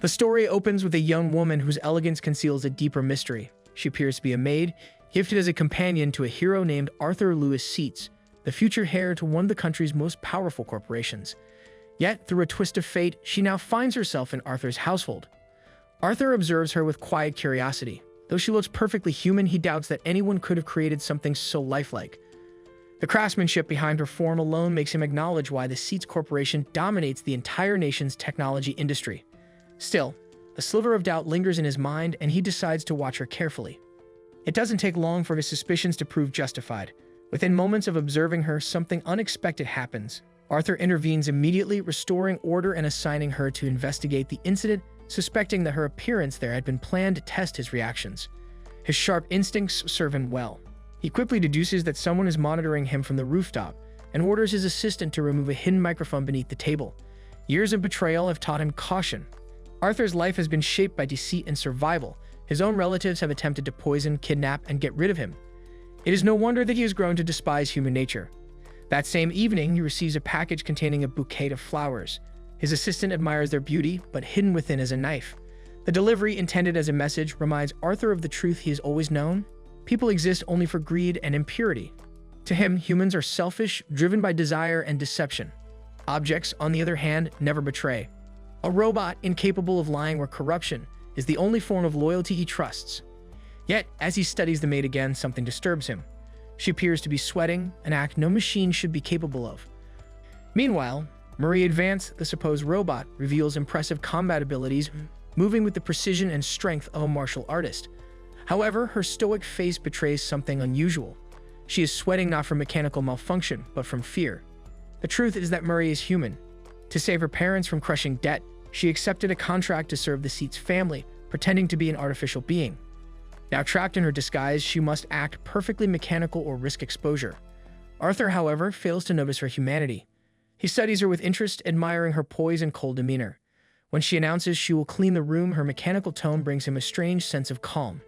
The story opens with a young woman whose elegance conceals a deeper mystery. She appears to be a maid, gifted as a companion to a hero named Arthur Louis Zetes, the future heir to one of the country's most powerful corporations. Yet, through a twist of fate, she now finds herself in Arthur's household. Arthur observes her with quiet curiosity. Though she looks perfectly human, he doubts that anyone could have created something so lifelike. The craftsmanship behind her form alone makes him acknowledge why the Zetes Corporation dominates the entire nation's technology industry. Still, a sliver of doubt lingers in his mind, and he decides to watch her carefully. It doesn't take long for his suspicions to prove justified. Within moments of observing her, something unexpected happens. Arthur intervenes immediately, restoring order and assigning her to investigate the incident, suspecting that her appearance there had been planned to test his reactions. His sharp instincts serve him well. He quickly deduces that someone is monitoring him from the rooftop and orders his assistant to remove a hidden microphone beneath the table. Years of betrayal have taught him caution. Arthur's life has been shaped by deceit and survival. His own relatives have attempted to poison, kidnap, and get rid of him. It is no wonder that he has grown to despise human nature. That same evening, he receives a package containing a bouquet of flowers. His assistant admires their beauty, but hidden within is a knife. The delivery, intended as a message, reminds Arthur of the truth he has always known. People exist only for greed and impurity. To him, humans are selfish, driven by desire and deception. Objects, on the other hand, never betray. A robot incapable of lying or corruption is the only form of loyalty he trusts. Yet, as he studies the maid again, something disturbs him. She appears to be sweating, an act no machine should be capable of. Meanwhile, Marie Advance, the supposed robot, reveals impressive combat abilities, moving with the precision and strength of a martial artist. However, her stoic face betrays something unusual. She is sweating not from mechanical malfunction, but from fear. The truth is that Marie is human. To save her parents from crushing debt, she accepted a contract to serve the Zetes family, pretending to be an artificial being. Now trapped in her disguise, she must act perfectly mechanical or risk exposure. Arthur, however, fails to notice her humanity. He studies her with interest, admiring her poise and cold demeanor. When she announces she will clean the room, her mechanical tone brings him a strange sense of calm.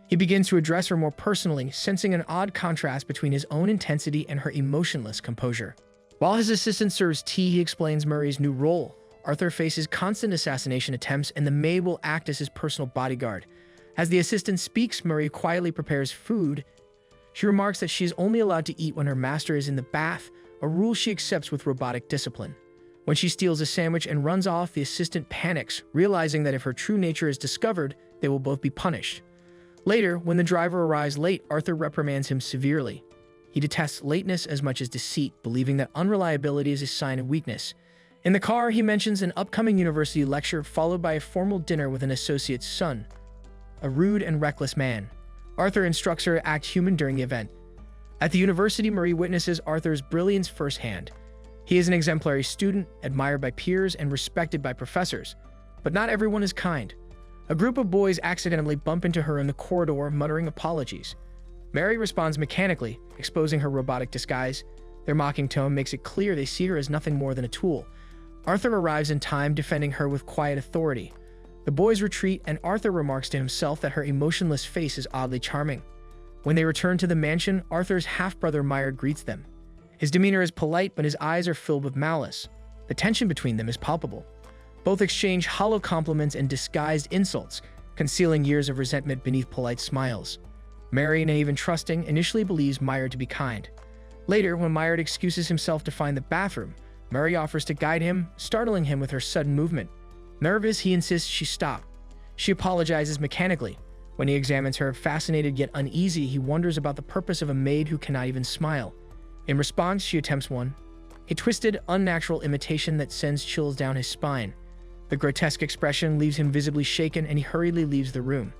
He begins to address her more personally, sensing an odd contrast between his own intensity and her emotionless composure. While his assistant serves tea, he explains Murray's new role. Arthur faces constant assassination attempts, and the maid will act as his personal bodyguard. As the assistant speaks, Murray quietly prepares food. She remarks that she is only allowed to eat when her master is in the bath, a rule she accepts with robotic discipline. When she steals a sandwich and runs off, the assistant panics, realizing that if her true nature is discovered, they will both be punished. Later, when the driver arrives late, Arthur reprimands him severely. He detests lateness as much as deceit, believing that unreliability is a sign of weakness. In the car, he mentions an upcoming university lecture followed by a formal dinner with an associate's son, a rude and reckless man. Arthur instructs her to act human during the event. At the university, Marie witnesses Arthur's brilliance firsthand. He is an exemplary student, admired by peers and respected by professors. But not everyone is kind. A group of boys accidentally bump into her in the corridor, muttering apologies. Mary responds mechanically, exposing her robotic disguise. Their mocking tone makes it clear they see her as nothing more than a tool. Arthur arrives in time, defending her with quiet authority. The boys retreat, and Arthur remarks to himself that her emotionless face is oddly charming. When they return to the mansion, Arthur's half-brother Maillard greets them. His demeanor is polite, but his eyes are filled with malice. The tension between them is palpable. Both exchange hollow compliments and disguised insults, concealing years of resentment beneath polite smiles. Mary, naive and trusting, initially believes Maillard to be kind. Later, when Maillard excuses himself to find the bathroom, Mary offers to guide him, startling him with her sudden movement. Nervous, he insists she stop. She apologizes mechanically. When he examines her, fascinated yet uneasy, he wonders about the purpose of a maid who cannot even smile. In response, she attempts one, a twisted, unnatural imitation that sends chills down his spine. The grotesque expression leaves him visibly shaken, and he hurriedly leaves the room.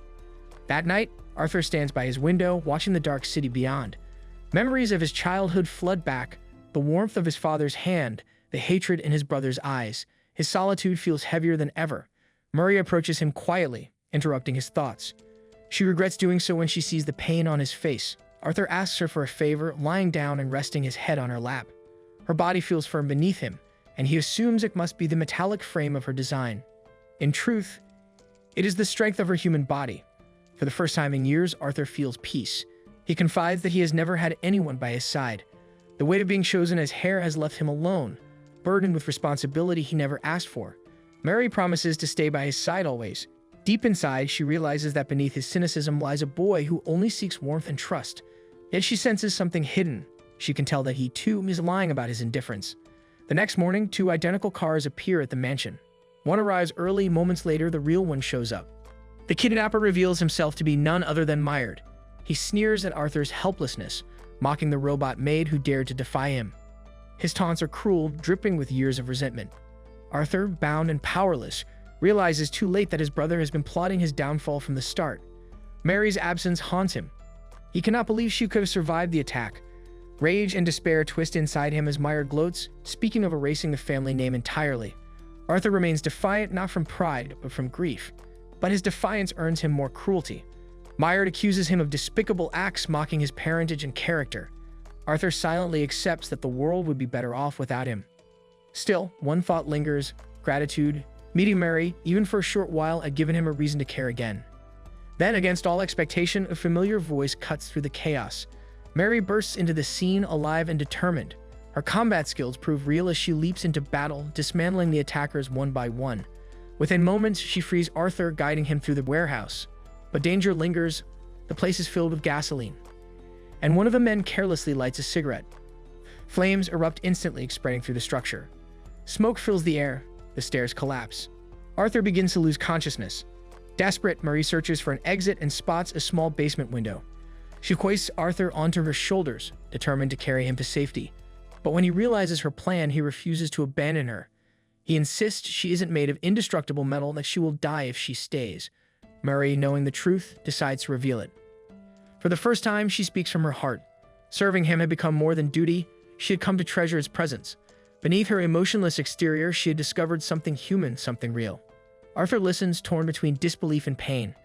That night, Arthur stands by his window, watching the dark city beyond. Memories of his childhood flood back, the warmth of his father's hand, the hatred in his brother's eyes. His solitude feels heavier than ever. Murray approaches him quietly, interrupting his thoughts. She regrets doing so when she sees the pain on his face. Arthur asks her for a favor, lying down and resting his head on her lap. Her body feels firm beneath him, and he assumes it must be the metallic frame of her design. In truth, it is the strength of her human body. For the first time in years, Arthur feels peace. He confides that he has never had anyone by his side. The weight of being chosen as heir has left him alone, burdened with responsibility he never asked for. Mary promises to stay by his side always. Deep inside, she realizes that beneath his cynicism lies a boy who only seeks warmth and trust. Yet she senses something hidden. She can tell that he, too, is lying about his indifference. The next morning, two identical cars appear at the mansion. One arrives early. Moments later, the real one shows up. The kidnapper reveals himself to be none other than Maid. He sneers at Arthur's helplessness, mocking the robot maid who dared to defy him. His taunts are cruel, dripping with years of resentment. Arthur, bound and powerless, realizes too late that his brother has been plotting his downfall from the start. Mary's absence haunts him. He cannot believe she could have survived the attack. Rage and despair twist inside him as Maid gloats, speaking of erasing the family name entirely. Arthur remains defiant not from pride, but from grief. But his defiance earns him more cruelty. Maid accuses him of despicable acts, mocking his parentage and character. Arthur silently accepts that the world would be better off without him. Still, one thought lingers: gratitude. Meeting Mary, even for a short while, had given him a reason to care again. Then, against all expectation, a familiar voice cuts through the chaos. Mary bursts into the scene, alive and determined. Her combat skills prove real as she leaps into battle, dismantling the attackers one by one. Within moments, she frees Arthur, guiding him through the warehouse. But danger lingers. The place is filled with gasoline. And one of the men carelessly lights a cigarette. Flames erupt instantly, spreading through the structure. Smoke fills the air. The stairs collapse. Arthur begins to lose consciousness. Desperate, Marie searches for an exit and spots a small basement window. She hoists Arthur onto her shoulders, determined to carry him to safety. But when he realizes her plan, he refuses to abandon her. He insists she isn't made of indestructible metal, that she will die if she stays. Marie, knowing the truth, decides to reveal it. For the first time, she speaks from her heart. Serving him had become more than duty. She had come to treasure his presence. Beneath her emotionless exterior, she had discovered something human, something real. Arthur listens, torn between disbelief and pain.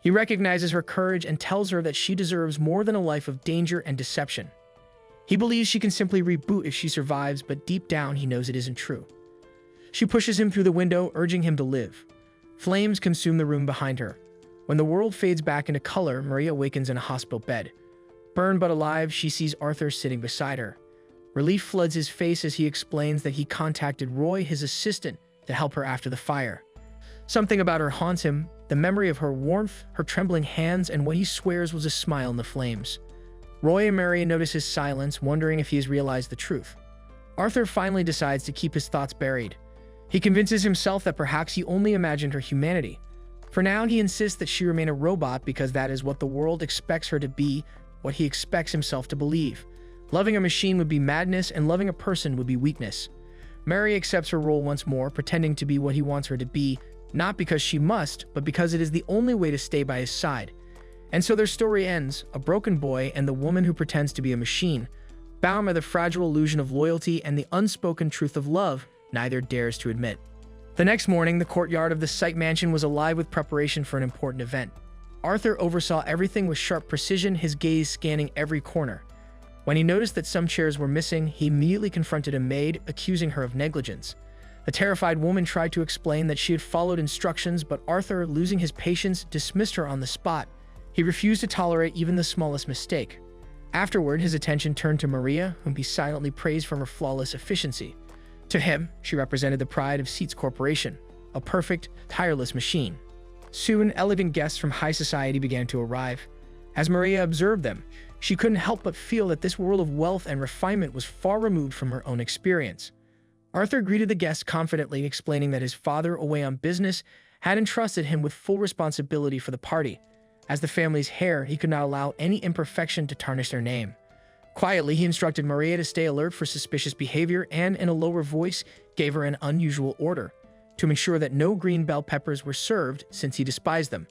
He recognizes her courage and tells her that she deserves more than a life of danger and deception. He believes she can simply reboot if she survives, but deep down he knows it isn't true. She pushes him through the window, urging him to live. Flames consume the room behind her. When the world fades back into color, Marie awakens in a hospital bed. Burned but alive, she sees Arthur sitting beside her. Relief floods his face as he explains that he contacted Roy, his assistant, to help her after the fire. Something about her haunts him, the memory of her warmth, her trembling hands, and what he swears was a smile in the flames. Roy and Mary notice his silence, wondering if he has realized the truth. Arthur finally decides to keep his thoughts buried. He convinces himself that perhaps he only imagined her humanity. For now, he insists that she remain a robot because that is what the world expects her to be, what he expects himself to believe. Loving a machine would be madness, and loving a person would be weakness. Mary accepts her role once more, pretending to be what he wants her to be, not because she must, but because it is the only way to stay by his side. And so their story ends, a broken boy and the woman who pretends to be a machine. Bound by the fragile illusion of loyalty and the unspoken truth of love, neither dares to admit. The next morning, the courtyard of the Zetes mansion was alive with preparation for an important event. Arthur oversaw everything with sharp precision, his gaze scanning every corner. When he noticed that some chairs were missing, he immediately confronted a maid, accusing her of negligence. The terrified woman tried to explain that she had followed instructions, but Arthur, losing his patience, dismissed her on the spot. He refused to tolerate even the smallest mistake. Afterward, his attention turned to Maria, whom he silently praised for her flawless efficiency. To him, she represented the pride of Zetes Corporation, a perfect, tireless machine. Soon, elegant guests from high society began to arrive. As Maria observed them, she couldn't help but feel that this world of wealth and refinement was far removed from her own experience. Arthur greeted the guests confidently, explaining that his father, away on business, had entrusted him with full responsibility for the party. As the family's heir, he could not allow any imperfection to tarnish their name. Quietly, he instructed Maria to stay alert for suspicious behavior and, in a lower voice, gave her an unusual order to ensure that no green bell peppers were served, since he despised them.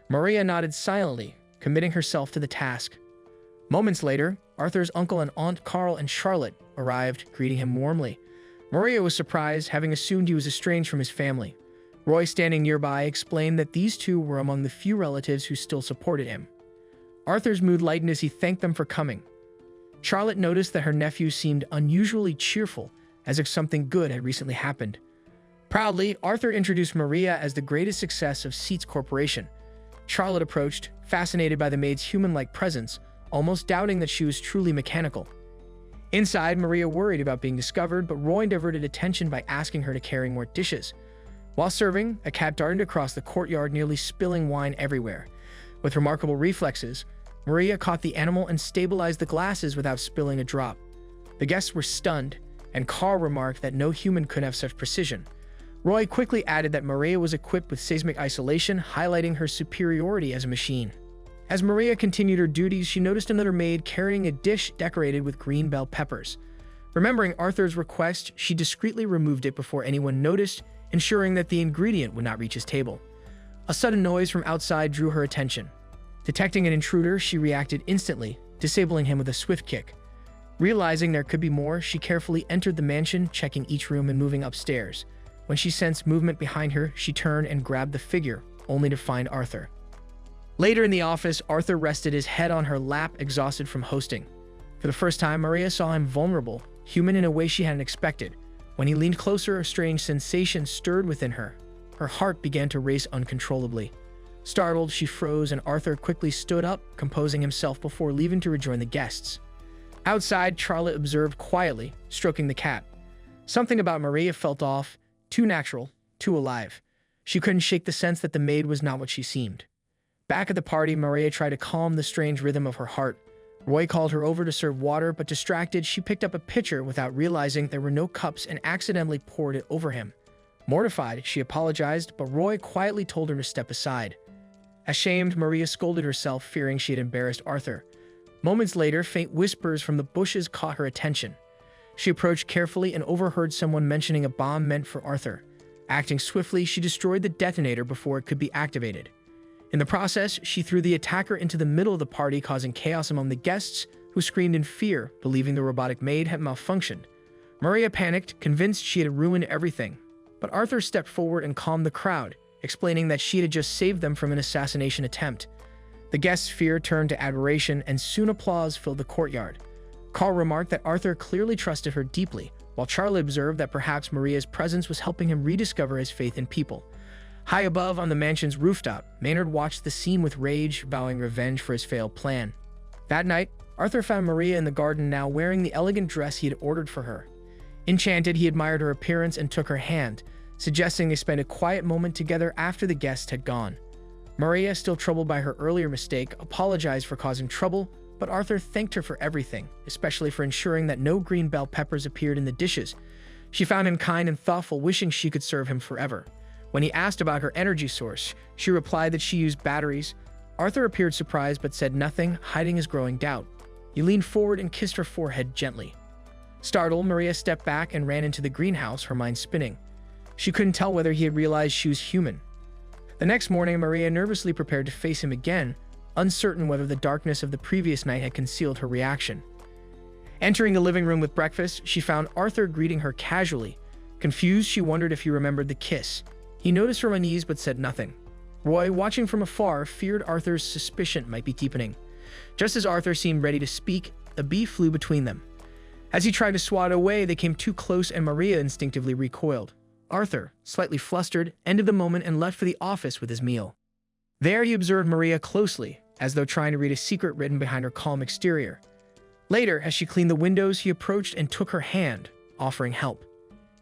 Maria nodded silently, committing herself to the task. Moments later, Arthur's uncle and aunt Carl and Charlotte arrived, greeting him warmly. Maria was surprised, having assumed he was estranged from his family. Roy, standing nearby, explained that these two were among the few relatives who still supported him. Arthur's mood lightened as he thanked them for coming. Charlotte noticed that her nephew seemed unusually cheerful, as if something good had recently happened. Proudly, Arthur introduced Maria as the greatest success of Zetes Corporation. Charlotte approached, fascinated by the maid's human-like presence, almost doubting that she was truly mechanical. Inside, Maria worried about being discovered, but Roy diverted attention by asking her to carry more dishes. While serving, a cat darted across the courtyard, nearly spilling wine everywhere. With remarkable reflexes, Maria caught the animal and stabilized the glasses without spilling a drop. The guests were stunned, and Carl remarked that no human could have such precision. Roy quickly added that Maria was equipped with seismic isolation, highlighting her superiority as a machine. As Maria continued her duties, she noticed another maid carrying a dish decorated with green bell peppers. Remembering Arthur's request, she discreetly removed it before anyone noticed, ensuring that the ingredient would not reach his table. A sudden noise from outside drew her attention. Detecting an intruder, she reacted instantly, disabling him with a swift kick. Realizing there could be more, she carefully entered the mansion, checking each room and moving upstairs. When she sensed movement behind her, she turned and grabbed the figure, only to find Arthur. Later in the office, Arthur rested his head on her lap, exhausted from hosting. For the first time, Maria saw him vulnerable, human in a way she hadn't expected. When he leaned closer, a strange sensation stirred within her. Her heart began to race uncontrollably. Startled, she froze, and Arthur quickly stood up, composing himself before leaving to rejoin the guests. Outside, Charlotte observed quietly, stroking the cat. Something about Maria felt off, too natural, too alive. She couldn't shake the sense that the maid was not what she seemed. Back at the party, Maria tried to calm the strange rhythm of her heart. Roy called her over to serve water, but distracted, she picked up a pitcher without realizing there were no cups and accidentally poured it over him. Mortified, she apologized, but Roy quietly told her to step aside. Ashamed, Maria scolded herself, fearing she had embarrassed Arthur. Moments later, faint whispers from the bushes caught her attention. She approached carefully and overheard someone mentioning a bomb meant for Arthur. Acting swiftly, she destroyed the detonator before it could be activated. In the process, she threw the attacker into the middle of the party, causing chaos among the guests, who screamed in fear, believing the robotic maid had malfunctioned. Maria panicked, convinced she had ruined everything. But Arthur stepped forward and calmed the crowd, explaining that she had just saved them from an assassination attempt. The guests' fear turned to admiration, and soon applause filled the courtyard. Carl remarked that Arthur clearly trusted her deeply, while Charlie observed that perhaps Maria's presence was helping him rediscover his faith in people. High above on the mansion's rooftop, Maynard watched the scene with rage, vowing revenge for his failed plan. That night, Arthur found Maria in the garden, now wearing the elegant dress he had ordered for her. Enchanted, he admired her appearance and took her hand, suggesting they spend a quiet moment together after the guests had gone. Maria, still troubled by her earlier mistake, apologized for causing trouble, but Arthur thanked her for everything, especially for ensuring that no green bell peppers appeared in the dishes. She found him kind and thoughtful, wishing she could serve him forever. When he asked about her energy source, she replied that she used batteries. Arthur appeared surprised but said nothing, hiding his growing doubt. He leaned forward and kissed her forehead gently. Startled, Maria stepped back and ran into the greenhouse, her mind spinning. She couldn't tell whether he had realized she was human. The next morning, Maria nervously prepared to face him again, uncertain whether the darkness of the previous night had concealed her reaction. Entering the living room with breakfast, she found Arthur greeting her casually. Confused, she wondered if he remembered the kiss. He noticed her unease but said nothing. Roy, watching from afar, feared Arthur's suspicion might be deepening. Just as Arthur seemed ready to speak, a bee flew between them. As he tried to swat it away, they came too close and Maria instinctively recoiled. Arthur, slightly flustered, ended the moment and left for the office with his meal. There he observed Maria closely, as though trying to read a secret written behind her calm exterior. Later, as she cleaned the windows, he approached and took her hand, offering help.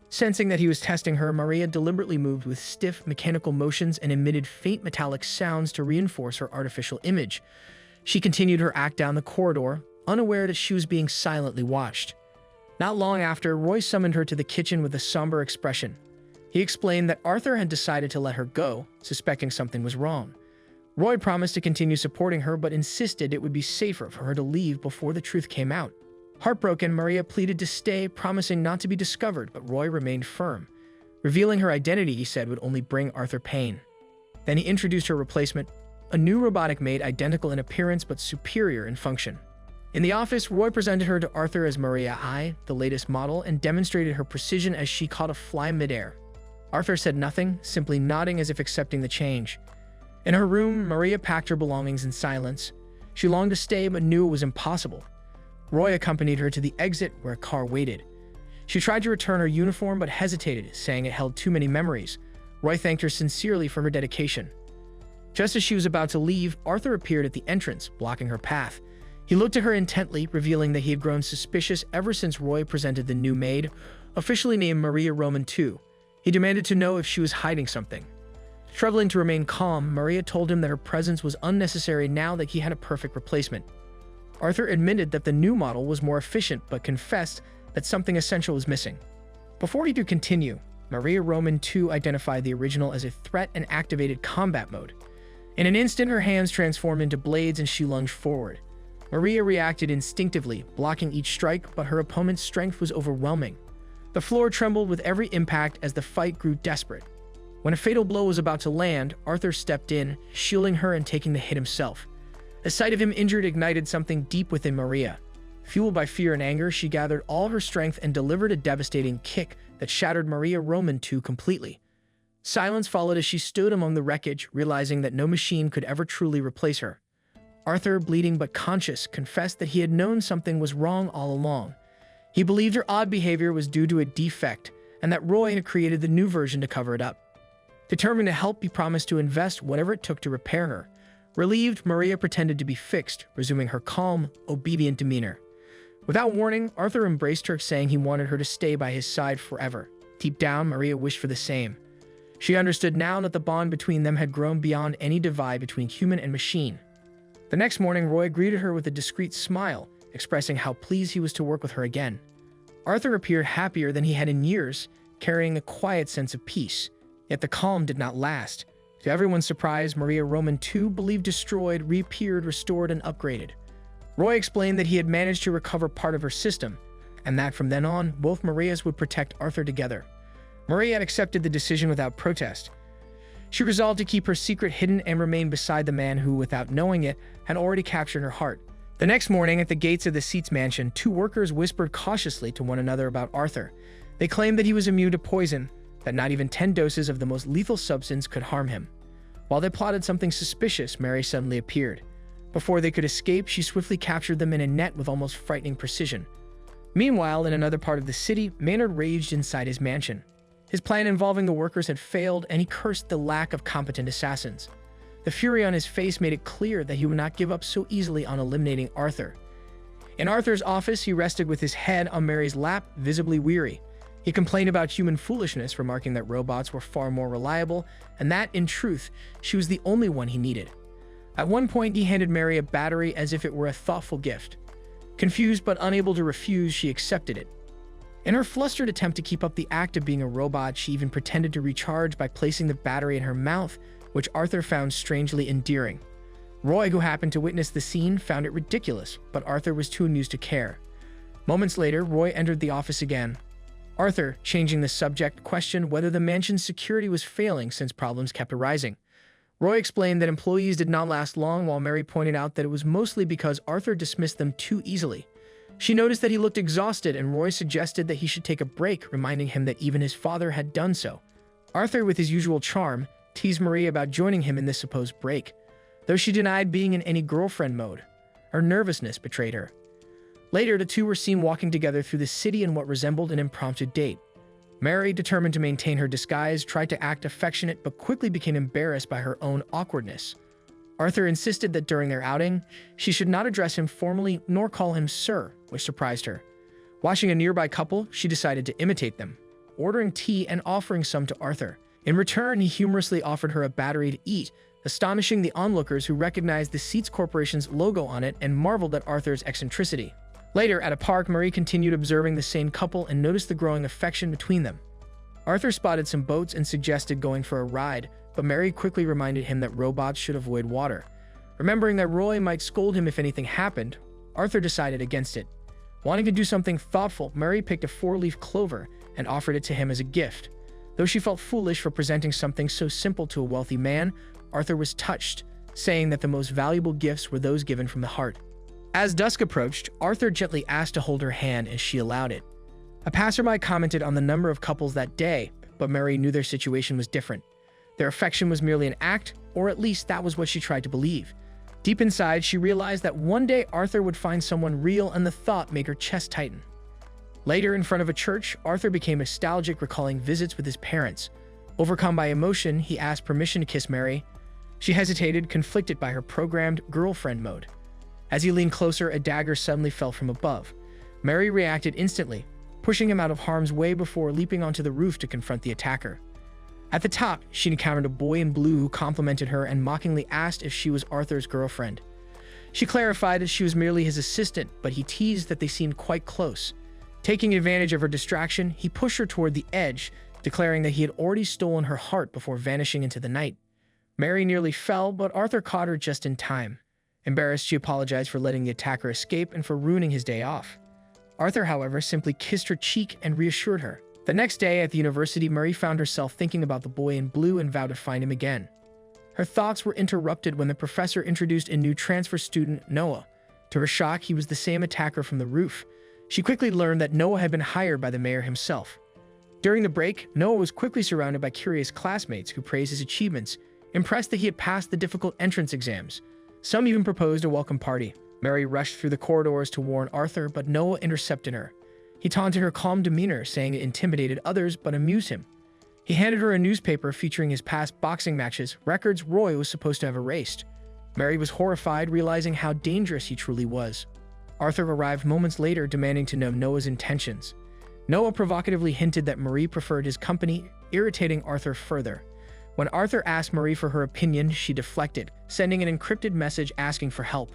Sensing that he was testing her, Maria deliberately moved with stiff, mechanical motions and emitted faint metallic sounds to reinforce her artificial image. She continued her act down the corridor, unaware that she was being silently watched. Not long after, Roy summoned her to the kitchen with a somber expression. He explained that Arthur had decided to let her go, suspecting something was wrong. Roy promised to continue supporting her, but insisted it would be safer for her to leave before the truth came out. Heartbroken, Maria pleaded to stay, promising not to be discovered, but Roy remained firm. Revealing her identity, he said, would only bring Arthur pain. Then he introduced her replacement, a new robotic maid identical in appearance but superior in function. In the office, Roy presented her to Arthur as Maria I, the latest model, and demonstrated her precision as she caught a fly midair. Arthur said nothing, simply nodding as if accepting the change. In her room, Maria packed her belongings in silence. She longed to stay but knew it was impossible. Roy accompanied her to the exit where a car waited. She tried to return her uniform but hesitated, saying it held too many memories. Roy thanked her sincerely for her dedication. Just as she was about to leave, Arthur appeared at the entrance, blocking her path. He looked at her intently, revealing that he had grown suspicious ever since Roy presented the new maid, officially named Maria Roman II. He demanded to know if she was hiding something. Struggling to remain calm, Maria told him that her presence was unnecessary now that he had a perfect replacement. Arthur admitted that the new model was more efficient but confessed that something essential was missing. Before he could continue, Maria Roman II identified the original as a threat and activated combat mode. In an instant, her hands transformed into blades and she lunged forward. Maria reacted instinctively, blocking each strike, but her opponent's strength was overwhelming. The floor trembled with every impact as the fight grew desperate. When a fatal blow was about to land, Arthur stepped in, shielding her and taking the hit himself. The sight of him injured ignited something deep within Maria. Fueled by fear and anger, she gathered all her strength and delivered a devastating kick that shattered Maria Roman II completely. Silence followed as she stood among the wreckage, realizing that no machine could ever truly replace her. Arthur, bleeding but conscious, confessed that he had known something was wrong all along. He believed her odd behavior was due to a defect, and that Roy had created the new version to cover it up. Determined to help, he promised to invest whatever it took to repair her. Relieved, Maria pretended to be fixed, resuming her calm, obedient demeanor. Without warning, Arthur embraced her, saying he wanted her to stay by his side forever. Deep down, Maria wished for the same. She understood now that the bond between them had grown beyond any divide between human and machine. The next morning, Roy greeted her with a discreet smile, expressing how pleased he was to work with her again. Arthur appeared happier than he had in years, carrying a quiet sense of peace. Yet the calm did not last. To everyone's surprise, Maria Roman II, believed destroyed, reappeared, restored, and upgraded. Roy explained that he had managed to recover part of her system, and that from then on, both Marias would protect Arthur together. Maria had accepted the decision without protest. She resolved to keep her secret hidden and remain beside the man who, without knowing it, had already captured her heart. The next morning, at the gates of the Zetes mansion, two workers whispered cautiously to one another about Arthur. They claimed that he was immune to poison, that not even 10 doses of the most lethal substance could harm him. While they plotted something suspicious, Mary suddenly appeared. Before they could escape, she swiftly captured them in a net with almost frightening precision. Meanwhile, in another part of the city, Maynard raged inside his mansion. His plan involving the workers had failed, and he cursed the lack of competent assassins. The fury on his face made it clear that he would not give up so easily on eliminating Arthur. In Arthur's office, he rested with his head on Mary's lap, visibly weary. He complained about human foolishness, remarking that robots were far more reliable, and that, in truth, she was the only one he needed. At one point, he handed Mary a battery as if it were a thoughtful gift. Confused but unable to refuse, she accepted it. In her flustered attempt to keep up the act of being a robot, she even pretended to recharge by placing the battery in her mouth, which Arthur found strangely endearing. Roy, who happened to witness the scene, found it ridiculous, but Arthur was too amused to care. Moments later, Roy entered the office again. Arthur, changing the subject, questioned whether the mansion's security was failing since problems kept arising. Roy explained that employees did not last long, while Mary pointed out that it was mostly because Arthur dismissed them too easily. She noticed that he looked exhausted, and Roy suggested that he should take a break, reminding him that even his father had done so. Arthur, with his usual charm, teased Marie about joining him in this supposed break, though she denied being in any girlfriend mode. Her nervousness betrayed her. Later, the two were seen walking together through the city in what resembled an impromptu date. Mary, determined to maintain her disguise, tried to act affectionate but quickly became embarrassed by her own awkwardness. Arthur insisted that during their outing, she should not address him formally nor call him sir, which surprised her. Watching a nearby couple, she decided to imitate them, ordering tea and offering some to Arthur. In return, he humorously offered her a battery to eat, astonishing the onlookers who recognized the Zetes Corporation's logo on it and marveled at Arthur's eccentricity. Later, at a park, Marie continued observing the same couple and noticed the growing affection between them. Arthur spotted some boats and suggested going for a ride, but Mary quickly reminded him that robots should avoid water. Remembering that Roy might scold him if anything happened, Arthur decided against it. Wanting to do something thoughtful, Mary picked a 4-leaf clover and offered it to him as a gift. Though she felt foolish for presenting something so simple to a wealthy man, Arthur was touched, saying that the most valuable gifts were those given from the heart. As dusk approached, Arthur gently asked to hold her hand and she allowed it. A passerby commented on the number of couples that day, but Mary knew their situation was different. Their affection was merely an act, or at least that was what she tried to believe. Deep inside, she realized that one day Arthur would find someone real, and the thought made her chest tighten. Later, in front of a church, Arthur became nostalgic, recalling visits with his parents. Overcome by emotion, he asked permission to kiss Mary. She hesitated, conflicted by her programmed girlfriend mode. As he leaned closer, a dagger suddenly fell from above. Mary reacted instantly. pushing him out of harm's way before leaping onto the roof to confront the attacker. At the top, she encountered a boy in blue who complimented her and mockingly asked if she was Arthur's girlfriend. She clarified that she was merely his assistant, but he teased that they seemed quite close. Taking advantage of her distraction, he pushed her toward the edge, declaring that he had already stolen her heart before vanishing into the night. Mary nearly fell, but Arthur caught her just in time. Embarrassed, she apologized for letting the attacker escape and for ruining his day off. Arthur, however, simply kissed her cheek and reassured her. The next day at the university, Mary found herself thinking about the boy in blue and vowed to find him again. Her thoughts were interrupted when the professor introduced a new transfer student, Noah. To her shock, he was the same attacker from the roof. She quickly learned that Noah had been hired by the mayor himself. During the break, Noah was quickly surrounded by curious classmates who praised his achievements, impressed that he had passed the difficult entrance exams. Some even proposed a welcome party. Mary rushed through the corridors to warn Arthur, but Noah intercepted her. He taunted her calm demeanor, saying it intimidated others but amused him. He handed her a newspaper featuring his past boxing matches, records Roy was supposed to have erased. Mary was horrified, realizing how dangerous he truly was. Arthur arrived moments later, demanding to know Noah's intentions. Noah provocatively hinted that Marie preferred his company, irritating Arthur further. When Arthur asked Marie for her opinion, she deflected, sending an encrypted message asking for help.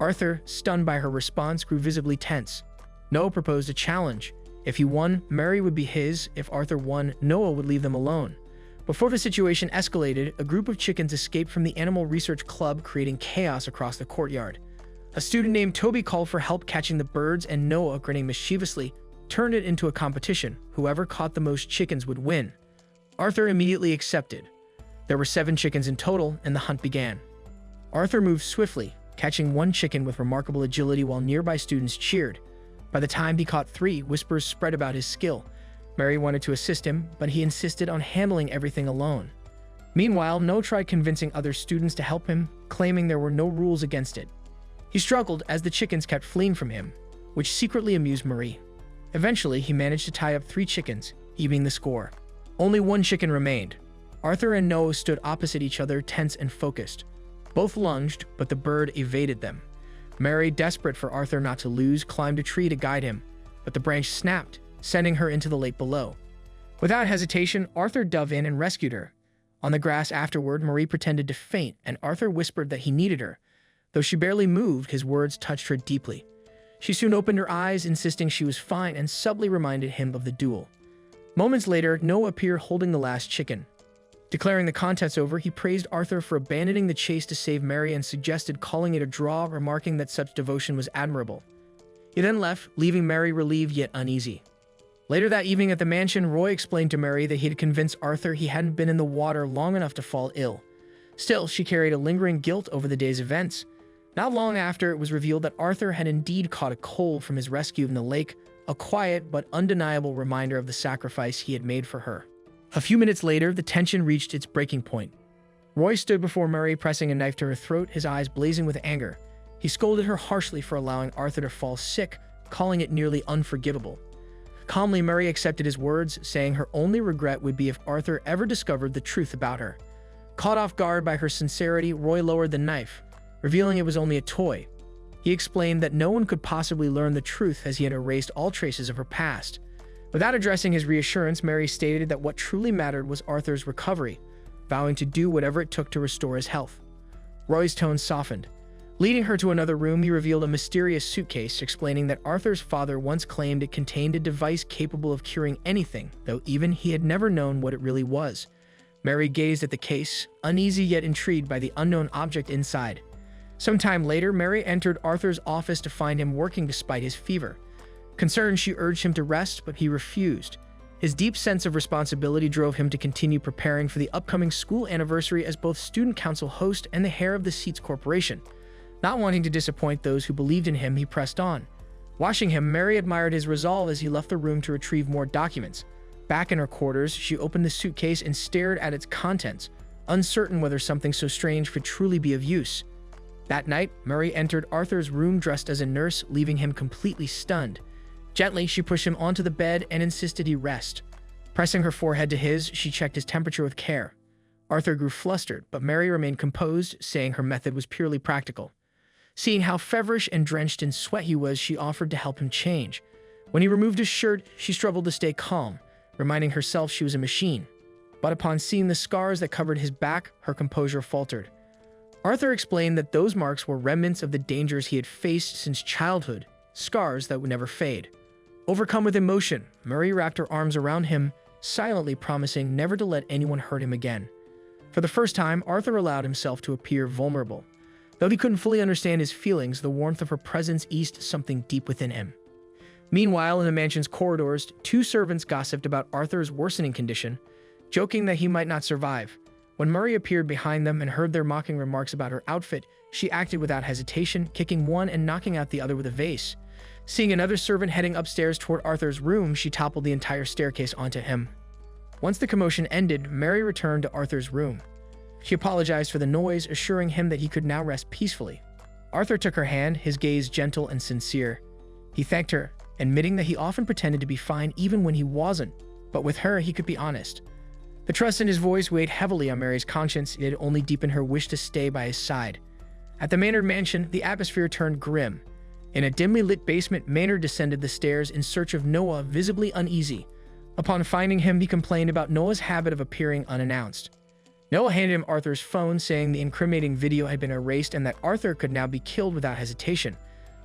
Arthur, stunned by her response, grew visibly tense. Noah proposed a challenge. If he won, Mary would be his. If Arthur won, Noah would leave them alone. Before the situation escalated, a group of chickens escaped from the Animal Research Club, creating chaos across the courtyard. A student named Toby called for help catching the birds, and Noah, grinning mischievously, turned it into a competition. Whoever caught the most chickens would win. Arthur immediately accepted. There were 7 chickens in total, and the hunt began. Arthur moved swiftly, catching one chicken with remarkable agility while nearby students cheered. By the time he caught 3, whispers spread about his skill. Mary wanted to assist him, but he insisted on handling everything alone. Meanwhile, Noah tried convincing other students to help him, claiming there were no rules against it. He struggled as the chickens kept fleeing from him, which secretly amused Marie. Eventually, he managed to tie up 3 chickens, evening the score. Only 1 chicken remained. Arthur and Noah stood opposite each other, tense and focused. Both lunged, but the bird evaded them. Mary, desperate for Arthur not to lose, climbed a tree to guide him, but the branch snapped, sending her into the lake below. Without hesitation, Arthur dove in and rescued her. On the grass afterward, Marie pretended to faint, and Arthur whispered that he needed her. Though she barely moved, his words touched her deeply. She soon opened her eyes, insisting she was fine, and subtly reminded him of the duel. Moments later, Noah appeared holding the last chicken. Declaring the contest over, he praised Arthur for abandoning the chase to save Mary and suggested calling it a draw, remarking that such devotion was admirable. He then left, leaving Mary relieved yet uneasy. Later that evening at the mansion, Roy explained to Mary that he had convinced Arthur he hadn't been in the water long enough to fall ill. Still, she carried a lingering guilt over the day's events. Not long after, it was revealed that Arthur had indeed caught a cold from his rescue in the lake, a quiet but undeniable reminder of the sacrifice he had made for her. A few minutes later, the tension reached its breaking point. Roy stood before Mary, pressing a knife to her throat, his eyes blazing with anger. He scolded her harshly for allowing Arthur to fall sick, calling it nearly unforgivable. Calmly, Mary accepted his words, saying her only regret would be if Arthur ever discovered the truth about her. Caught off guard by her sincerity, Roy lowered the knife, revealing it was only a toy. He explained that no one could possibly learn the truth as he had erased all traces of her past. Without addressing his reassurance, Mary stated that what truly mattered was Arthur's recovery, vowing to do whatever it took to restore his health. Roy's tone softened. Leading her to another room, he revealed a mysterious suitcase, explaining that Arthur's father once claimed it contained a device capable of curing anything, though even he had never known what it really was. Mary gazed at the case, uneasy yet intrigued by the unknown object inside. Sometime later, Mary entered Arthur's office to find him working despite his fever. Concerned, she urged him to rest, but he refused. His deep sense of responsibility drove him to continue preparing for the upcoming school anniversary as both student council host and the heir of the Zetes Corporation. Not wanting to disappoint those who believed in him, he pressed on. Watching him, Mary admired his resolve as he left the room to retrieve more documents. Back in her quarters, she opened the suitcase and stared at its contents, uncertain whether something so strange could truly be of use. That night, Mary entered Arthur's room dressed as a nurse, leaving him completely stunned. Gently, she pushed him onto the bed and insisted he rest. Pressing her forehead to his, she checked his temperature with care. Arthur grew flustered, but Mary remained composed, saying her method was purely practical. Seeing how feverish and drenched in sweat he was, she offered to help him change. When he removed his shirt, she struggled to stay calm, reminding herself she was a machine. But upon seeing the scars that covered his back, her composure faltered. Arthur explained that those marks were remnants of the dangers he had faced since childhood, scars that would never fade. Overcome with emotion, Murray wrapped her arms around him, silently promising never to let anyone hurt him again. For the first time, Arthur allowed himself to appear vulnerable. Though he couldn't fully understand his feelings, the warmth of her presence eased something deep within him. Meanwhile, in the mansion's corridors, two servants gossiped about Arthur's worsening condition, joking that he might not survive. When Murray appeared behind them and heard their mocking remarks about her outfit, she acted without hesitation, kicking one and knocking out the other with a vase. Seeing another servant heading upstairs toward Arthur's room, she toppled the entire staircase onto him. Once the commotion ended, Mary returned to Arthur's room. She apologized for the noise, assuring him that he could now rest peacefully. Arthur took her hand, his gaze gentle and sincere. He thanked her, admitting that he often pretended to be fine even when he wasn't, but with her he could be honest. The trust in his voice weighed heavily on Mary's conscience, yet it only deepened her wish to stay by his side. At the Maynard mansion, the atmosphere turned grim. In a dimly lit basement, Maynard descended the stairs in search of Noah, visibly uneasy. Upon finding him, he complained about Noah's habit of appearing unannounced. Noah handed him Arthur's phone, saying the incriminating video had been erased and that Arthur could now be killed without hesitation.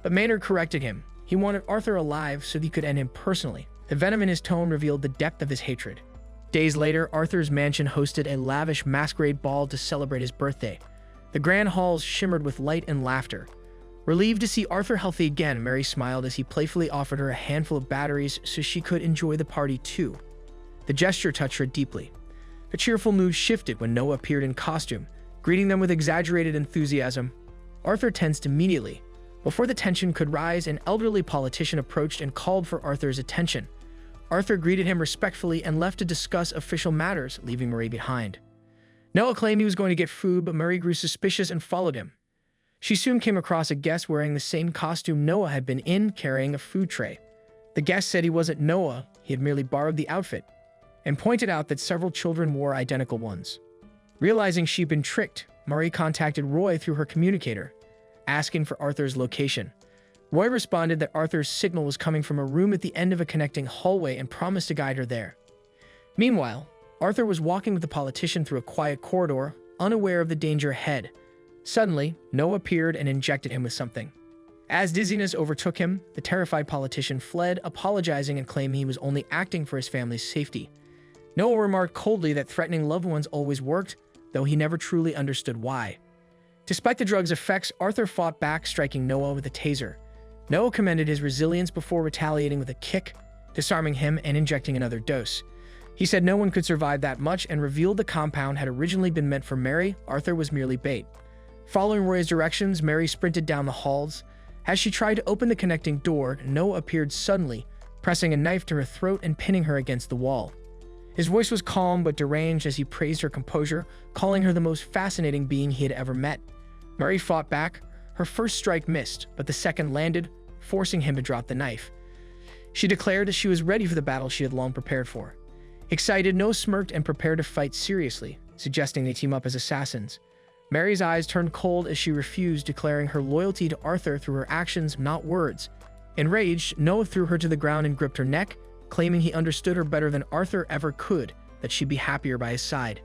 But Maynard corrected him. He wanted Arthur alive so he could end him personally. The venom in his tone revealed the depth of his hatred. Days later, Arthur's mansion hosted a lavish masquerade ball to celebrate his birthday. The grand halls shimmered with light and laughter. Relieved to see Arthur healthy again, Mary smiled as he playfully offered her a handful of batteries so she could enjoy the party too. The gesture touched her deeply. The cheerful mood shifted when Noah appeared in costume, greeting them with exaggerated enthusiasm. Arthur tensed immediately. Before the tension could rise, an elderly politician approached and called for Arthur's attention. Arthur greeted him respectfully and left to discuss official matters, leaving Murray behind. Noah claimed he was going to get food, but Murray grew suspicious and followed him. She soon came across a guest wearing the same costume Noah had been in, carrying a food tray. The guest said he wasn't Noah, he had merely borrowed the outfit, and pointed out that several children wore identical ones. Realizing she'd been tricked, Murray contacted Roy through her communicator, asking for Arthur's location. Roy responded that Arthur's signal was coming from a room at the end of a connecting hallway and promised to guide her there. Meanwhile, Arthur was walking with the politician through a quiet corridor, unaware of the danger ahead. Suddenly, Noah appeared and injected him with something. As dizziness overtook him, the terrified politician fled, apologizing and claiming he was only acting for his family's safety. Noah remarked coldly that threatening loved ones always worked, though he never truly understood why. Despite the drug's effects, Arthur fought back, striking Noah with a taser. Noah commended his resilience before retaliating with a kick, disarming him and injecting another dose. He said no one could survive that much and revealed the compound had originally been meant for Mary. Arthur was merely bait. Following Roy's directions, Mary sprinted down the halls. As she tried to open the connecting door, Noah appeared suddenly, pressing a knife to her throat and pinning her against the wall. His voice was calm but deranged as he praised her composure, calling her the most fascinating being he had ever met. Mary fought back. Her first strike missed, but the second landed, forcing him to drop the knife. She declared that she was ready for the battle she had long prepared for. Excited, Noah smirked and prepared to fight seriously, suggesting they team up as assassins. Mary's eyes turned cold as she refused, declaring her loyalty to Arthur through her actions, not words. Enraged, Noah threw her to the ground and gripped her neck, claiming he understood her better than Arthur ever could, that she'd be happier by his side.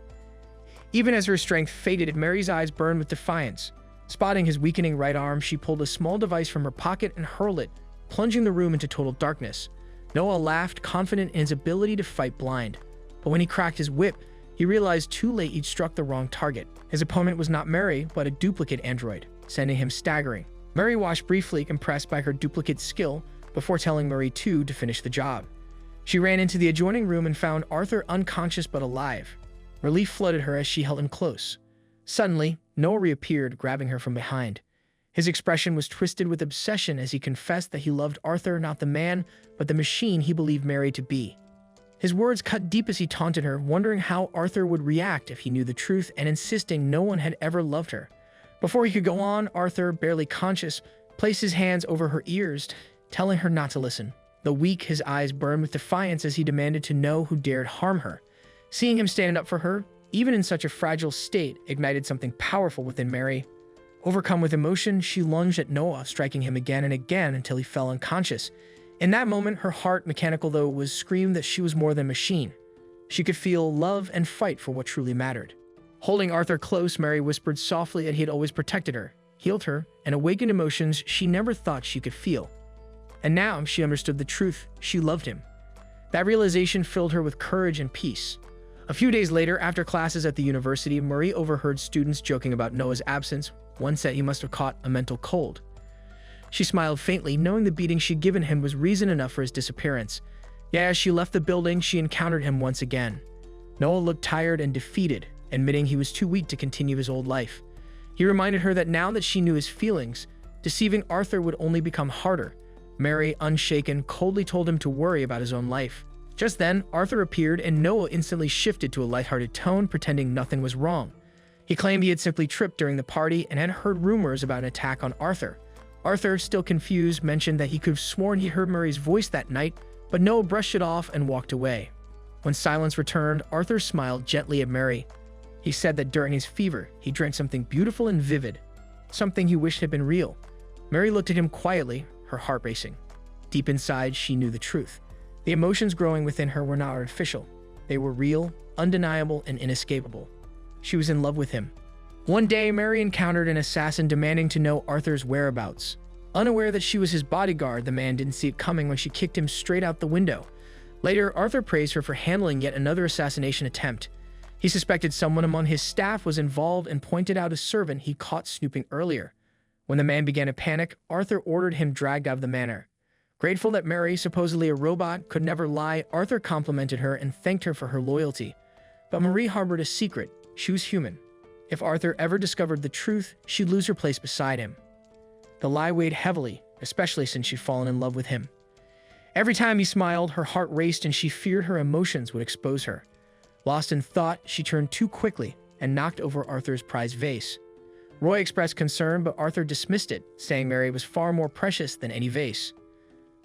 Even as her strength faded, Mary's eyes burned with defiance. Spotting his weakening right arm, she pulled a small device from her pocket and hurled it, plunging the room into total darkness. Noah laughed, confident in his ability to fight blind. But when he cracked his whip, he realized too late he'd struck the wrong target. His opponent was not Mary, but a duplicate android, sending him staggering. Mary watched briefly, impressed by her duplicate's skill, before telling Murray too to finish the job. She ran into the adjoining room and found Arthur unconscious but alive. Relief flooded her as she held him close. Suddenly, Noah reappeared, grabbing her from behind. His expression was twisted with obsession as he confessed that he loved Arthur, not the man, but the machine he believed Mary to be. His words cut deep as he taunted her, wondering how Arthur would react if he knew the truth and insisting no one had ever loved her. Before he could go on, Arthur, barely conscious, placed his hands over her ears, telling her not to listen. Though weak, his eyes burned with defiance as he demanded to know who dared harm her. Seeing him stand up for her, even in such a fragile state, ignited something powerful within Mary. Overcome with emotion, she lunged at Noah, striking him again and again until he fell unconscious. In that moment, her heart, mechanical though it was, screamed that she was more than a machine. She could feel, love, and fight for what truly mattered. Holding Arthur close, Mary whispered softly that he had always protected her, healed her, and awakened emotions she never thought she could feel. And now she understood the truth. She loved him. That realization filled her with courage and peace. A few days later, after classes at the university, Marie overheard students joking about Noah's absence. One said he must have caught a mental cold. She smiled faintly, knowing the beating she'd given him was reason enough for his disappearance. Yet as she left the building, she encountered him once again. Noah looked tired and defeated, admitting he was too weak to continue his old life. He reminded her that now that she knew his feelings, deceiving Arthur would only become harder. Mary, unshaken, coldly told him to worry about his own life. Just then, Arthur appeared and Noah instantly shifted to a lighthearted tone, pretending nothing was wrong. He claimed he had simply tripped during the party and had heard rumors about an attack on Arthur. Arthur, still confused, mentioned that he could have sworn he heard Mary's voice that night, but Noah brushed it off and walked away. When silence returned, Arthur smiled gently at Mary. He said that during his fever, he drank something beautiful and vivid, something he wished had been real. Mary looked at him quietly, her heart racing. Deep inside, she knew the truth. The emotions growing within her were not artificial. They were real, undeniable, and inescapable. She was in love with him. One day, Mary encountered an assassin demanding to know Arthur's whereabouts. Unaware that she was his bodyguard, the man didn't see it coming when she kicked him straight out the window. Later, Arthur praised her for handling yet another assassination attempt. He suspected someone among his staff was involved and pointed out a servant he caught snooping earlier. When the man began to panic, Arthur ordered him dragged out of the manor. Grateful that Mary, supposedly a robot, could never lie, Arthur complimented her and thanked her for her loyalty. But Marie harbored a secret. She was human. If Arthur ever discovered the truth, she'd lose her place beside him. The lie weighed heavily, especially since she'd fallen in love with him. Every time he smiled, her heart raced and she feared her emotions would expose her. Lost in thought, she turned too quickly and knocked over Arthur's prized vase. Roy expressed concern, but Arthur dismissed it, saying Mary was far more precious than any vase.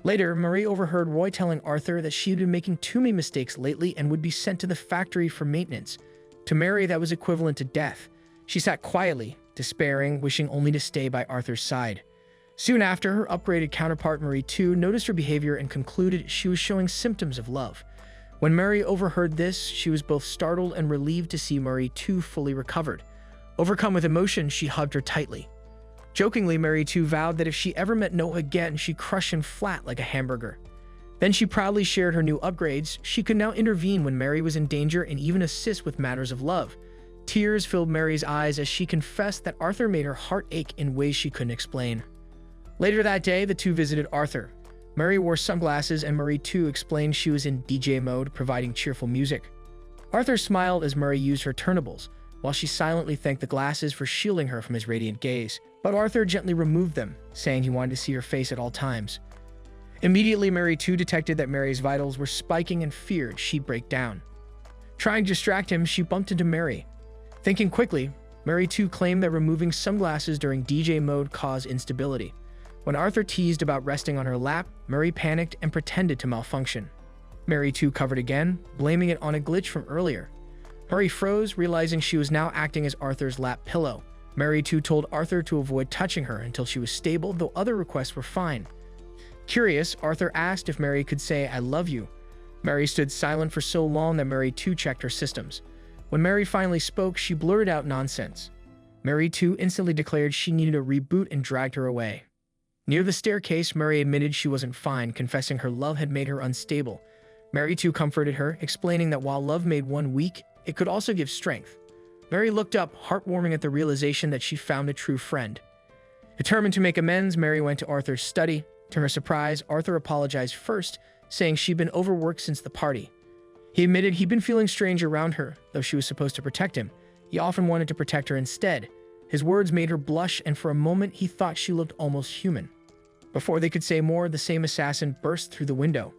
Later, Marie overheard Roy telling Arthur that she had been making too many mistakes lately and would be sent to the factory for maintenance. To Mary, that was equivalent to death. She sat quietly, despairing, wishing only to stay by Arthur's side. Soon after, her upgraded counterpart Marie too noticed her behavior and concluded she was showing symptoms of love. When Mary overheard this, she was both startled and relieved to see Marie too fully recovered. Overcome with emotion, she hugged her tightly. Jokingly, Mary too vowed that if she ever met Noah again, she'd crush him flat like a hamburger. Then she proudly shared her new upgrades. She could now intervene when Mary was in danger and even assist with matters of love. Tears filled Mary's eyes as she confessed that Arthur made her heart ache in ways she couldn't explain. Later that day, the two visited Arthur. Mary wore sunglasses and Marie too explained she was in DJ mode, providing cheerful music. Arthur smiled as Mary used her turnables, while she silently thanked the glasses for shielding her from his radiant gaze. But Arthur gently removed them, saying he wanted to see her face at all times. Immediately, Mary too detected that Mary's vitals were spiking and feared she'd break down. Trying to distract him, she bumped into Mary. Thinking quickly, Mary too claimed that removing sunglasses during DJ mode caused instability. When Arthur teased about resting on her lap, Mary panicked and pretended to malfunction. Mary too covered again, blaming it on a glitch from earlier. Mary froze, realizing she was now acting as Arthur's lap pillow. Mary too told Arthur to avoid touching her until she was stable, though other requests were fine. Curious, Arthur asked if Mary could say, "I love you." Mary stood silent for so long that Mary too checked her systems. When Mary finally spoke, she blurted out nonsense. Mary too instantly declared she needed a reboot and dragged her away. Near the staircase, Mary admitted she wasn't fine, confessing her love had made her unstable. Mary too comforted her, explaining that while love made one weak, it could also give strength. Mary looked up, heartwarming at the realization that she found a true friend. Determined to make amends, Mary went to Arthur's study. To her surprise, Arthur apologized first, saying she'd been overworked since the party. He admitted he'd been feeling strange around her, though she was supposed to protect him. He often wanted to protect her instead. His words made her blush, and for a moment he thought she looked almost human. Before they could say more, the same assassin burst through the window.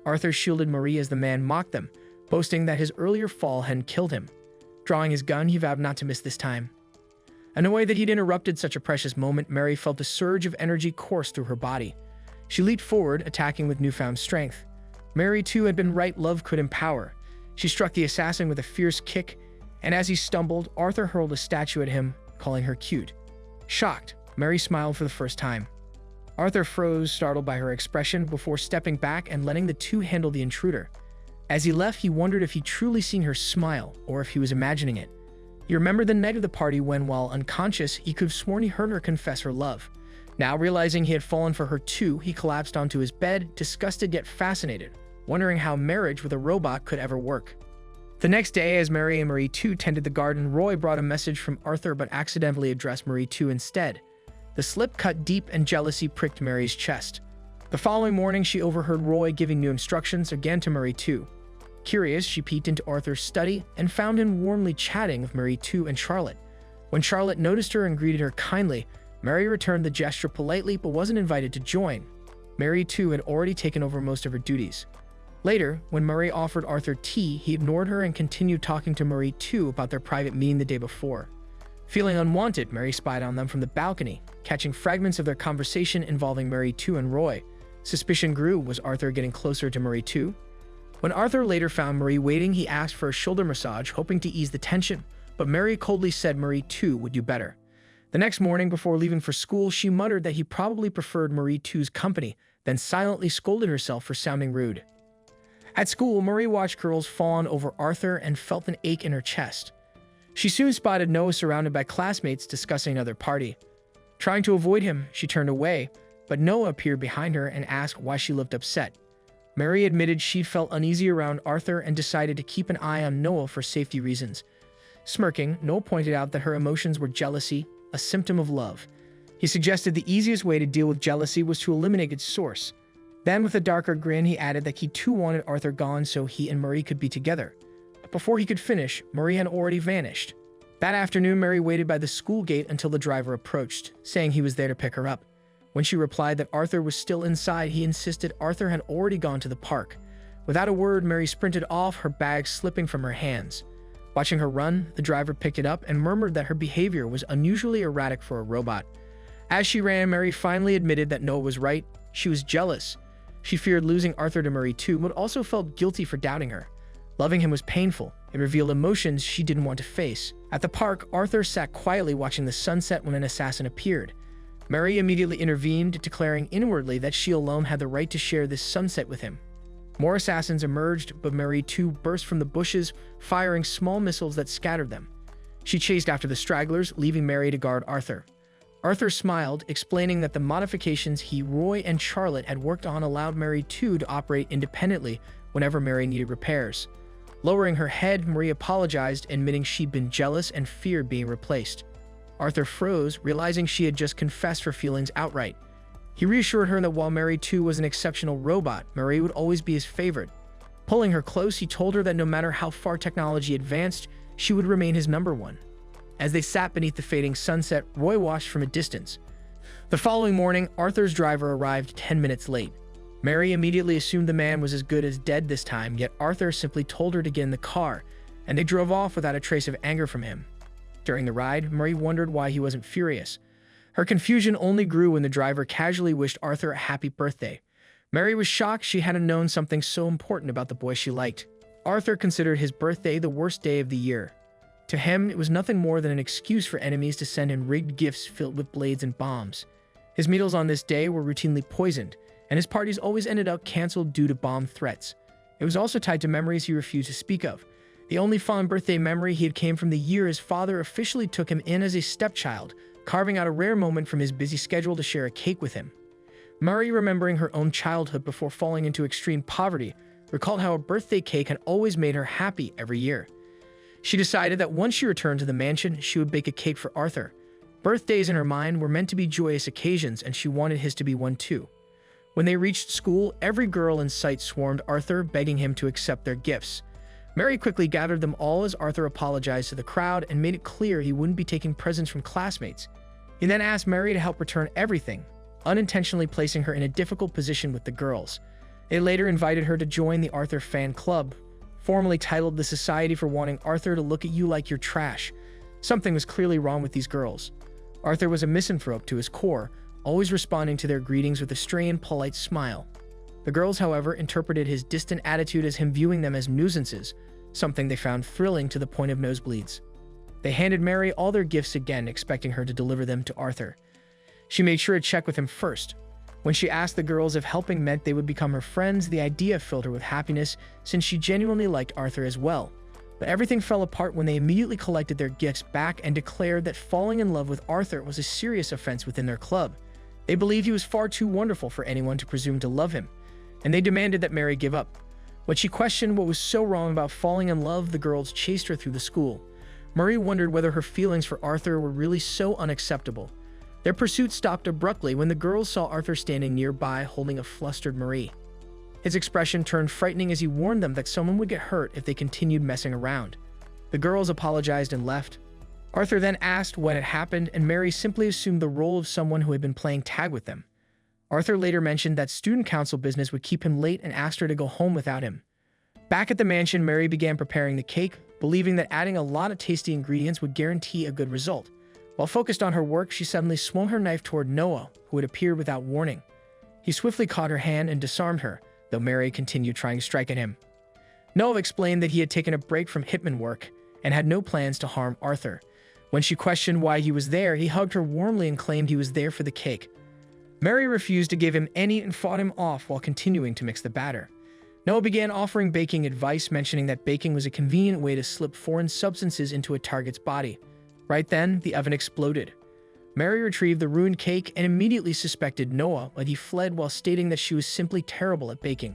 Arthur shielded Marie as the man mocked them, boasting that his earlier fall hadn't killed him. Drawing his gun, he vowed not to miss this time. Annoyed that he'd interrupted such a precious moment, Mary felt a surge of energy course through her body. She leaped forward, attacking with newfound strength. Mary too had been right, love could empower. She struck the assassin with a fierce kick, and as he stumbled, Arthur hurled a statue at him, calling her cute. Shocked, Mary smiled for the first time. Arthur froze, startled by her expression, before stepping back and letting the two handle the intruder. As he left, he wondered if he'd truly seen her smile, or if he was imagining it. He remembered the night of the party when, while unconscious, he could have sworn he heard her confess her love. Now, realizing he had fallen for her too, he collapsed onto his bed, disgusted yet fascinated, wondering how marriage with a robot could ever work. The next day, as Mary and Marie 2 tended the garden, Roy brought a message from Arthur but accidentally addressed Marie 2 instead. The slip cut deep and jealousy pricked Mary's chest. The following morning, she overheard Roy giving new instructions again to Marie 2. Curious, she peeked into Arthur's study and found him warmly chatting with Marie 2 and Charlotte. When Charlotte noticed her and greeted her kindly, Mary returned the gesture politely but wasn't invited to join. Marie 2 had already taken over most of her duties. Later, when Mary offered Arthur tea, he ignored her and continued talking to Marie 2 about their private meeting the day before. Feeling unwanted, Mary spied on them from the balcony, catching fragments of their conversation involving Marie 2 and Roy. Suspicion grew. Was Arthur getting closer to Marie 2? When Arthur later found Marie waiting, he asked for a shoulder massage, hoping to ease the tension, but Mary coldly said Marie 2 would do better. The next morning, before leaving for school, she muttered that he probably preferred Marie 2's company, then silently scolded herself for sounding rude. At school, Marie watched girls fawn over Arthur and felt an ache in her chest. She soon spotted Noah surrounded by classmates discussing another party. Trying to avoid him, she turned away, but Noah appeared behind her and asked why she looked upset. Mary admitted she felt uneasy around Arthur and decided to keep an eye on Noah for safety reasons. Smirking, Noah pointed out that her emotions were jealousy, a symptom of love. He suggested the easiest way to deal with jealousy was to eliminate its source. Then, with a darker grin, he added that he too wanted Arthur gone so he and Marie could be together. But before he could finish, Marie had already vanished. That afternoon, Mary waited by the school gate until the driver approached, saying he was there to pick her up. When she replied that Arthur was still inside, he insisted Arthur had already gone to the park. Without a word, Mary sprinted off, her bag slipping from her hands. Watching her run, the driver picked it up and murmured that her behavior was unusually erratic for a robot. As she ran, Mary finally admitted that Noah was right. She was jealous. She feared losing Arthur to Marie 2, but also felt guilty for doubting her. Loving him was painful. It revealed emotions she didn't want to face. At the park, Arthur sat quietly watching the sunset when an assassin appeared. Mary immediately intervened, declaring inwardly that she alone had the right to share this sunset with him. More assassins emerged, but Marie 2 burst from the bushes, firing small missiles that scattered them. She chased after the stragglers, leaving Mary to guard Arthur. Arthur smiled, explaining that the modifications he, Roy, and Charlotte had worked on allowed Mary 2 to operate independently whenever Mary needed repairs. Lowering her head, Marie apologized, admitting she'd been jealous and feared being replaced. Arthur froze, realizing she had just confessed her feelings outright. He reassured her that while Mary 2 was an exceptional robot, Marie would always be his favorite. Pulling her close, he told her that no matter how far technology advanced, she would remain his number one. As they sat beneath the fading sunset, Roy watched from a distance. The following morning, Arthur's driver arrived 10 minutes late. Mary immediately assumed the man was as good as dead this time, yet Arthur simply told her to get in the car, and they drove off without a trace of anger from him. During the ride, Marie wondered why he wasn't furious. Her confusion only grew when the driver casually wished Arthur a happy birthday. Mary was shocked she hadn't known something so important about the boy she liked. Arthur considered his birthday the worst day of the year. To him, it was nothing more than an excuse for enemies to send him rigged gifts filled with blades and bombs. His meals on this day were routinely poisoned, and his parties always ended up canceled due to bomb threats. It was also tied to memories he refused to speak of. The only fond birthday memory he had came from the year his father officially took him in as a stepchild, carving out a rare moment from his busy schedule to share a cake with him. Mary, remembering her own childhood before falling into extreme poverty, recalled how a birthday cake had always made her happy every year. She decided that once she returned to the mansion, she would bake a cake for Arthur. Birthdays in her mind were meant to be joyous occasions, and she wanted his to be one too. When they reached school, every girl in sight swarmed Arthur, begging him to accept their gifts. Mary quickly gathered them all as Arthur apologized to the crowd and made it clear he wouldn't be taking presents from classmates. He then asked Mary to help return everything, unintentionally placing her in a difficult position with the girls. They later invited her to join the Arthur fan club, formerly titled the Society for Wanting Arthur to Look at You Like You're Trash. Something was clearly wrong with these girls. Arthur was a misanthrope to his core, always responding to their greetings with a stray and polite smile. The girls, however, interpreted his distant attitude as him viewing them as nuisances, something they found thrilling to the point of nosebleeds. They handed Mary all their gifts again, expecting her to deliver them to Arthur. She made sure to check with him first. When she asked the girls if helping meant they would become her friends, the idea filled her with happiness since she genuinely liked Arthur as well. But everything fell apart when they immediately collected their gifts back and declared that falling in love with Arthur was a serious offense within their club. They believed he was far too wonderful for anyone to presume to love him, and they demanded that Mary give up. When she questioned what was so wrong about falling in love, the girls chased her through the school. Marie wondered whether her feelings for Arthur were really so unacceptable. Their pursuit stopped abruptly when the girls saw Arthur standing nearby holding a flustered Marie. His expression turned frightening as he warned them that someone would get hurt if they continued messing around. The girls apologized and left. Arthur then asked what had happened, and Mary simply assumed the role of someone who had been playing tag with them. Arthur later mentioned that student council business would keep him late and asked her to go home without him. Back at the mansion, Mary began preparing the cake, believing that adding a lot of tasty ingredients would guarantee a good result. While focused on her work, she suddenly swung her knife toward Noah, who had appeared without warning. He swiftly caught her hand and disarmed her, though Mary continued trying to strike at him. Noah explained that he had taken a break from hitman work and had no plans to harm Arthur. When she questioned why he was there, he hugged her warmly and claimed he was there for the cake. Mary refused to give him any and fought him off while continuing to mix the batter. Noah began offering baking advice, mentioning that baking was a convenient way to slip foreign substances into a target's body. Right then, the oven exploded. Mary retrieved the ruined cake and immediately suspected Noah, but he fled while stating that she was simply terrible at baking.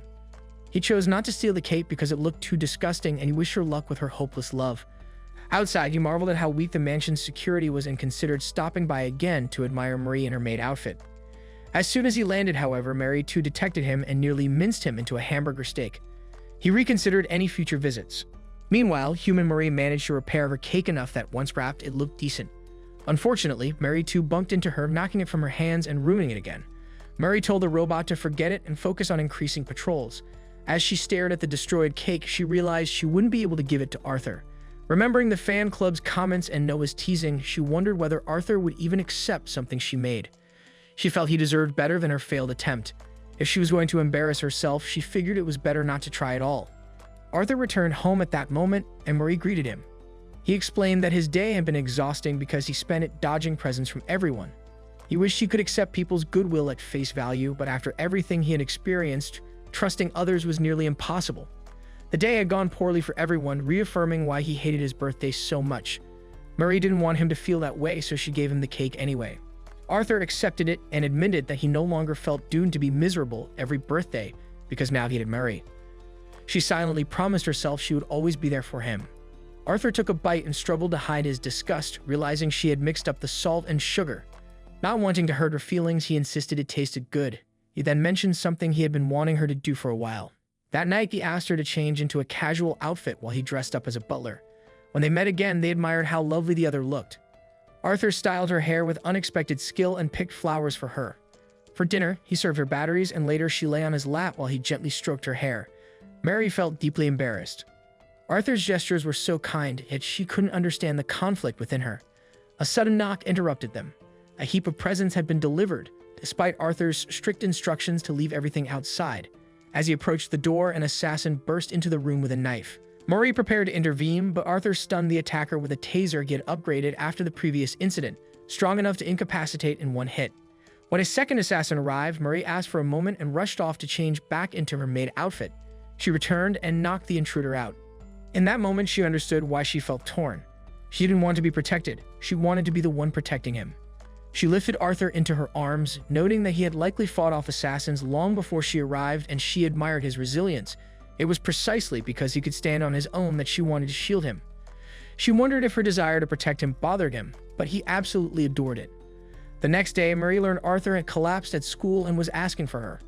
He chose not to steal the cake because it looked too disgusting, and he wished her luck with her hopeless love. Outside, he marveled at how weak the mansion's security was and considered stopping by again to admire Marie in her maid outfit. As soon as he landed, however, Mary too detected him and nearly minced him into a hamburger steak. He reconsidered any future visits. Meanwhile, human Marie managed to repair her cake enough that once wrapped, it looked decent. Unfortunately, Mary too bumped into her, knocking it from her hands and ruining it again. Mary told the robot to forget it and focus on increasing patrols. As she stared at the destroyed cake, she realized she wouldn't be able to give it to Arthur. Remembering the fan club's comments and Noah's teasing, she wondered whether Arthur would even accept something she made. She felt he deserved better than her failed attempt. If she was going to embarrass herself, she figured it was better not to try at all. Arthur returned home at that moment, and Marie greeted him. He explained that his day had been exhausting because he spent it dodging presents from everyone. He wished he could accept people's goodwill at face value, but after everything he had experienced, trusting others was nearly impossible. The day had gone poorly for everyone, reaffirming why he hated his birthday so much. Marie didn't want him to feel that way, so she gave him the cake anyway. Arthur accepted it and admitted that he no longer felt doomed to be miserable every birthday because now he had Mary. She silently promised herself she would always be there for him. Arthur took a bite and struggled to hide his disgust, realizing she had mixed up the salt and sugar. Not wanting to hurt her feelings, he insisted it tasted good. He then mentioned something he had been wanting her to do for a while. That night, he asked her to change into a casual outfit while he dressed up as a butler. When they met again, they admired how lovely the other looked. Arthur styled her hair with unexpected skill and picked flowers for her. For dinner, he served her batteries, and later she lay on his lap while he gently stroked her hair. Mary felt deeply embarrassed. Arthur's gestures were so kind, yet she couldn't understand the conflict within her. A sudden knock interrupted them. A heap of presents had been delivered, despite Arthur's strict instructions to leave everything outside. As he approached the door, an assassin burst into the room with a knife. Marie prepared to intervene, but Arthur stunned the attacker with a taser he had upgraded after the previous incident, strong enough to incapacitate in one hit. When a second assassin arrived, Marie asked for a moment and rushed off to change back into her maid outfit. She returned and knocked the intruder out. In that moment, she understood why she felt torn. She didn't want to be protected. She wanted to be the one protecting him. She lifted Arthur into her arms, noting that he had likely fought off assassins long before she arrived, and she admired his resilience. It was precisely because he could stand on his own that she wanted to shield him. She wondered if her desire to protect him bothered him, but he absolutely adored it. The next day, Marie learned Arthur had collapsed at school and was asking for her.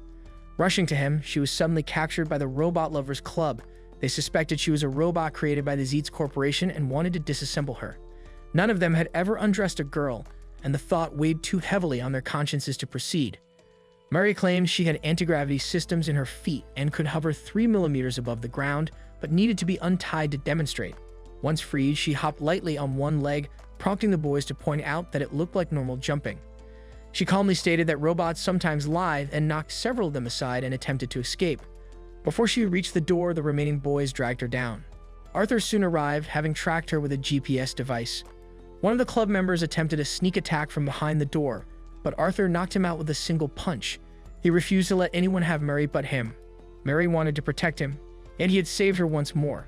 Rushing to him, she was suddenly captured by the Robot Lovers Club. They suspected she was a robot created by the Zetes Corporation and wanted to disassemble her. None of them had ever undressed a girl, and the thought weighed too heavily on their consciences to proceed. Mary claimed she had anti-gravity systems in her feet and could hover 3 millimeters above the ground, but needed to be untied to demonstrate. Once freed, she hopped lightly on one leg, prompting the boys to point out that it looked like normal jumping. She calmly stated that robots sometimes lied and knocked several of them aside and attempted to escape. Before she reached the door, the remaining boys dragged her down. Arthur soon arrived, having tracked her with a GPS device. One of the club members attempted a sneak attack from behind the door, but Arthur knocked him out with a single punch. He refused to let anyone have Mary but him. Mary wanted to protect him, and he had saved her once more.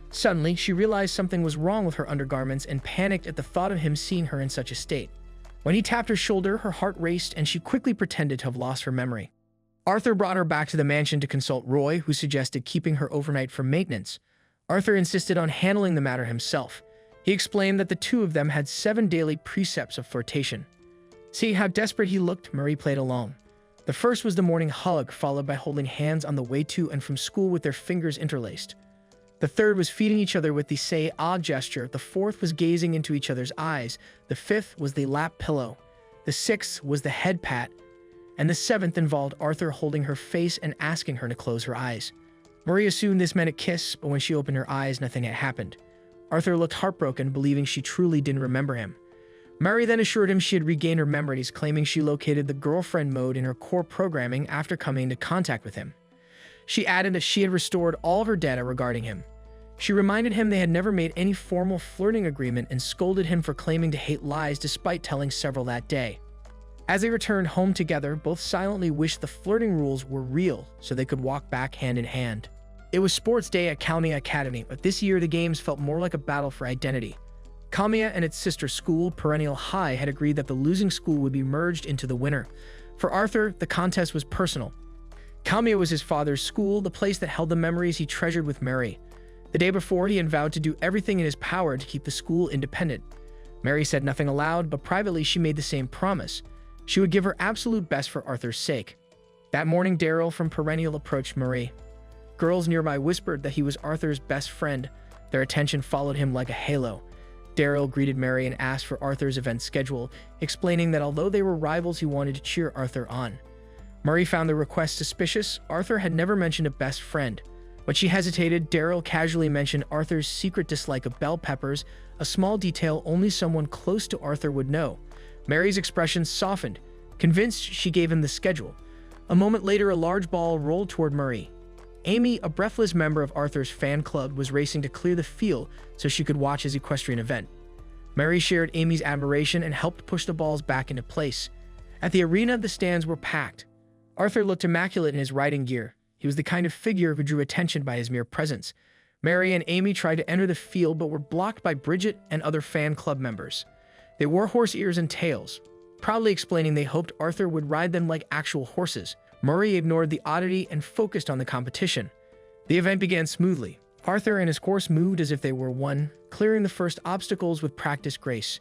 Suddenly, she realized something was wrong with her undergarments and panicked at the thought of him seeing her in such a state. When he tapped her shoulder, her heart raced and she quickly pretended to have lost her memory. Arthur brought her back to the mansion to consult Roy, who suggested keeping her overnight for maintenance. Arthur insisted on handling the matter himself. He explained that the two of them had 7 daily precepts of flirtation. Seeing how desperate he looked, Marie played along. The first was the morning hug, followed by holding hands on the way to and from school with their fingers interlaced. The third was feeding each other with the say ah gesture. The fourth was gazing into each other's eyes. The fifth was the lap pillow. The sixth was the head pat. And the seventh involved Arthur holding her face and asking her to close her eyes. Marie assumed this meant a kiss, but when she opened her eyes, nothing had happened. Arthur looked heartbroken, believing she truly didn't remember him. Mary then assured him she had regained her memories, claiming she located the girlfriend mode in her core programming after coming into contact with him. She added that she had restored all of her data regarding him. She reminded him they had never made any formal flirting agreement and scolded him for claiming to hate lies despite telling several that day. As they returned home together, both silently wished the flirting rules were real so they could walk back hand in hand. It was sports day at Kalmia Academy, but this year the games felt more like a battle for identity. Kalmia and its sister school, Perennial High, had agreed that the losing school would be merged into the winner. For Arthur, the contest was personal. Kalmia was his father's school, the place that held the memories he treasured with Mary. The day before, he had vowed to do everything in his power to keep the school independent. Mary said nothing aloud, but privately she made the same promise. She would give her absolute best for Arthur's sake. That morning, Daryl from Perennial approached Marie. Girls nearby whispered that he was Arthur's best friend. Their attention followed him like a halo. Daryl greeted Mary and asked for Arthur's event schedule, explaining that although they were rivals, he wanted to cheer Arthur on. Marie found the request suspicious. Arthur had never mentioned a best friend. When she hesitated, Daryl casually mentioned Arthur's secret dislike of bell peppers, a small detail only someone close to Arthur would know. Mary's expression softened. Convinced, she gave him the schedule. A moment later, a large ball rolled toward Marie. Amy, a breathless member of Arthur's fan club, was racing to clear the field so she could watch his equestrian event. Mary shared Amy's admiration and helped push the balls back into place. At the arena, the stands were packed. Arthur looked immaculate in his riding gear. He was the kind of figure who drew attention by his mere presence. Mary and Amy tried to enter the field but were blocked by Bridget and other fan club members. They wore horse ears and tails, proudly explaining they hoped Arthur would ride them like actual horses. Murray ignored the oddity and focused on the competition. The event began smoothly. Arthur and his horse moved as if they were one, clearing the first obstacles with practiced grace.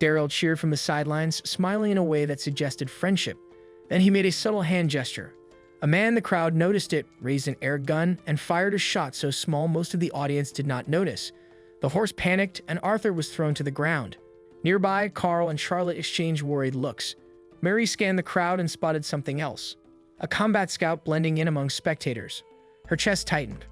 Daryl cheered from the sidelines, smiling in a way that suggested friendship. Then he made a subtle hand gesture. A man in the crowd noticed it, raised an air gun, and fired a shot so small most of the audience did not notice. The horse panicked, and Arthur was thrown to the ground. Nearby, Carl and Charlotte exchanged worried looks. Mary scanned the crowd and spotted something else. A combat scout blending in among spectators. Her chest tightened.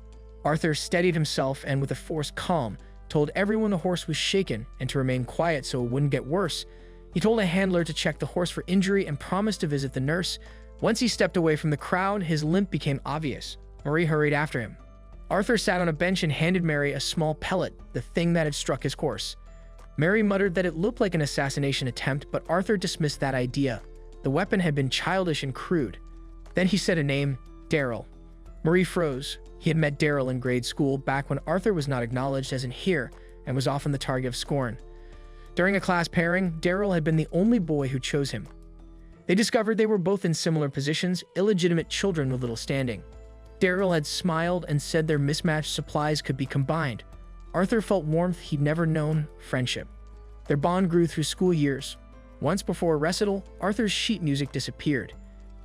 Arthur steadied himself and, with a forced calm, told everyone the horse was shaken and to remain quiet so it wouldn't get worse. He told a handler to check the horse for injury and promised to visit the nurse. Once he stepped away from the crowd, his limp became obvious. Marie hurried after him. Arthur sat on a bench and handed Mary a small pellet, the thing that had struck his horse. Mary muttered that it looked like an assassination attempt, but Arthur dismissed that idea. The weapon had been childish and crude. Then he said a name, Daryl. Marie froze. He had met Daryl in grade school back when Arthur was not acknowledged as in here and was often the target of scorn. During a class pairing, Daryl had been the only boy who chose him. They discovered they were both in similar positions, illegitimate children with little standing. Daryl had smiled and said their mismatched supplies could be combined. Arthur felt warmth he'd never known, friendship. Their bond grew through school years. Once before a recital, Arthur's sheet music disappeared.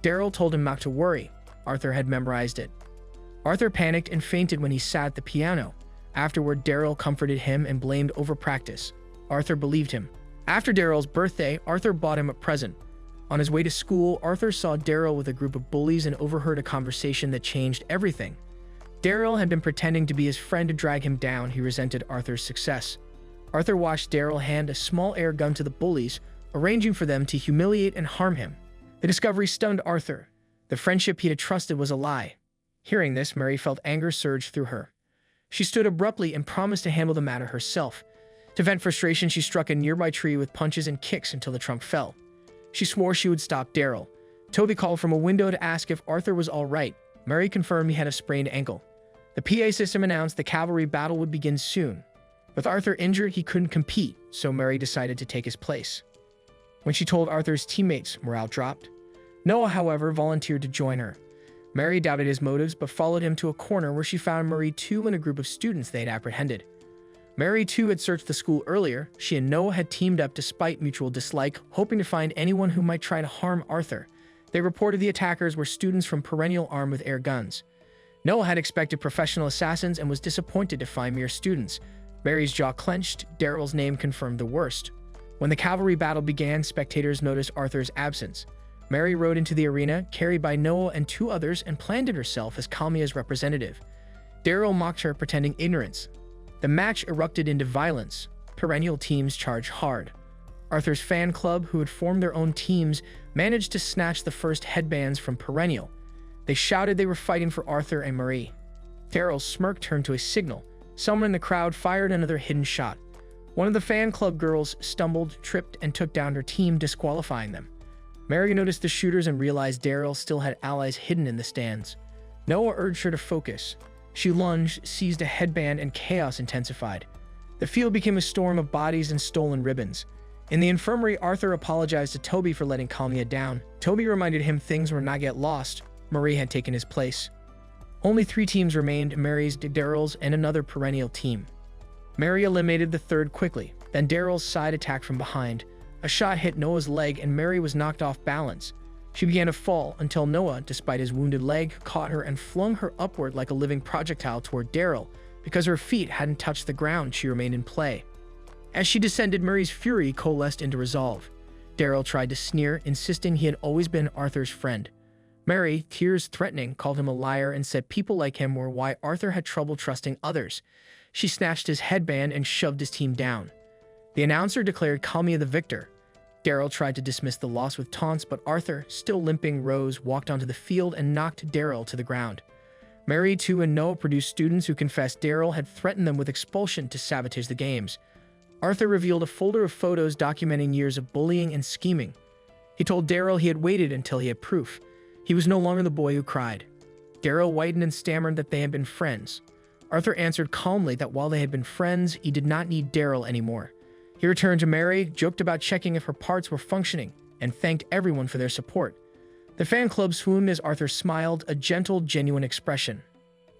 Daryl told him not to worry. Arthur had memorized it. Arthur panicked and fainted when he sat at the piano. Afterward, Daryl comforted him and blamed overpractice. Arthur believed him. After Daryl's birthday, Arthur bought him a present. On his way to school, Arthur saw Daryl with a group of bullies and overheard a conversation that changed everything. Daryl had been pretending to be his friend to drag him down. He resented Arthur's success. Arthur watched Daryl hand a small air gun to the bullies, arranging for them to humiliate and harm him. The discovery stunned Arthur. The friendship he had trusted was a lie. Hearing this, Mary felt anger surge through her. She stood abruptly and promised to handle the matter herself. To vent frustration, she struck a nearby tree with punches and kicks until the trunk fell. She swore she would stop Daryl. Toby called from a window to ask if Arthur was all right. Mary confirmed he had a sprained ankle. The PA system announced the cavalry battle would begin soon. With Arthur injured, he couldn't compete, so Mary decided to take his place. When she told Arthur's teammates, morale dropped. Noah, however, volunteered to join her. Mary doubted his motives, but followed him to a corner where she found Marie too and a group of students they had apprehended. Mary too had searched the school earlier. She and Noah had teamed up despite mutual dislike, hoping to find anyone who might try to harm Arthur. They reported the attackers were students from Perennial armed with air guns. Noah had expected professional assassins and was disappointed to find mere students. Mary's jaw clenched. Daryl's name confirmed the worst. When the cavalry battle began, spectators noticed Arthur's absence. Mary rode into the arena, carried by Noah and two others, and planted herself as Calmia's representative. Daryl mocked her, pretending ignorance. The match erupted into violence. Perennial teams charged hard. Arthur's fan club, who had formed their own teams, managed to snatch the first headbands from Perennial. They shouted they were fighting for Arthur and Marie. Daryl's smirk turned to a signal. Someone in the crowd fired another hidden shot. One of the fan club girls stumbled, tripped, and took down her team, disqualifying them. Mary noticed the shooters and realized Daryl still had allies hidden in the stands. Noah urged her to focus. She lunged, seized a headband, and chaos intensified. The field became a storm of bodies and stolen ribbons. In the infirmary, Arthur apologized to Toby for letting Calmia down. Toby reminded him things were not yet lost. Marie had taken his place. Only 3 teams remained: Mary's, Daryl's, and another Perennial team. Mary eliminated the third quickly. Then Daryl's side attacked from behind. A shot hit Noah's leg and Mary was knocked off balance. She began to fall until Noah, despite his wounded leg, caught her and flung her upward like a living projectile toward Daryl. Because her feet hadn't touched the ground, she remained in play. As she descended, Mary's fury coalesced into resolve. Daryl tried to sneer, insisting he had always been Arthur's friend. Mary, tears threatening, called him a liar and said people like him were why Arthur had trouble trusting others. She snatched his headband and shoved his team down. The announcer declared Calmia the victor. Daryl tried to dismiss the loss with taunts, but Arthur, still limping, rose, walked onto the field, and knocked Daryl to the ground. Mary, too, and Noah produced students who confessed Daryl had threatened them with expulsion to sabotage the games. Arthur revealed a folder of photos documenting years of bullying and scheming. He told Daryl he had waited until he had proof. He was no longer the boy who cried. Daryl whitened and stammered that they had been friends. Arthur answered calmly that while they had been friends, he did not need Daryl anymore. He returned to Mary, joked about checking if her parts were functioning, and thanked everyone for their support. The fan club swooned as Arthur smiled, a gentle, genuine expression.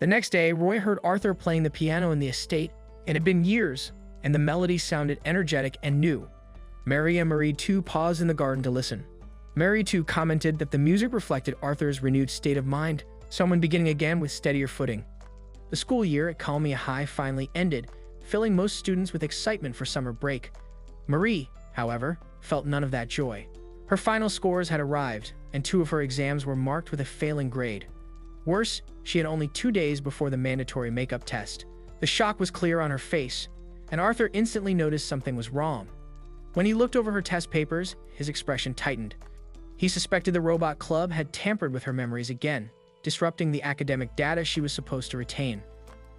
The next day, Roy heard Arthur playing the piano in the estate. It had been years, and the melody sounded energetic and new. Mary and Marie too paused in the garden to listen. Mary too commented that the music reflected Arthur's renewed state of mind, someone beginning again with steadier footing. The school year at Calmia High finally ended, filling most students with excitement for summer break. Marie, however, felt none of that joy. Her final scores had arrived, and 2 of her exams were marked with a failing grade. Worse, she had only 2 days before the mandatory makeup test. The shock was clear on her face, and Arthur instantly noticed something was wrong. When he looked over her test papers, his expression tightened. He suspected the robot club had tampered with her memories again, disrupting the academic data she was supposed to retain.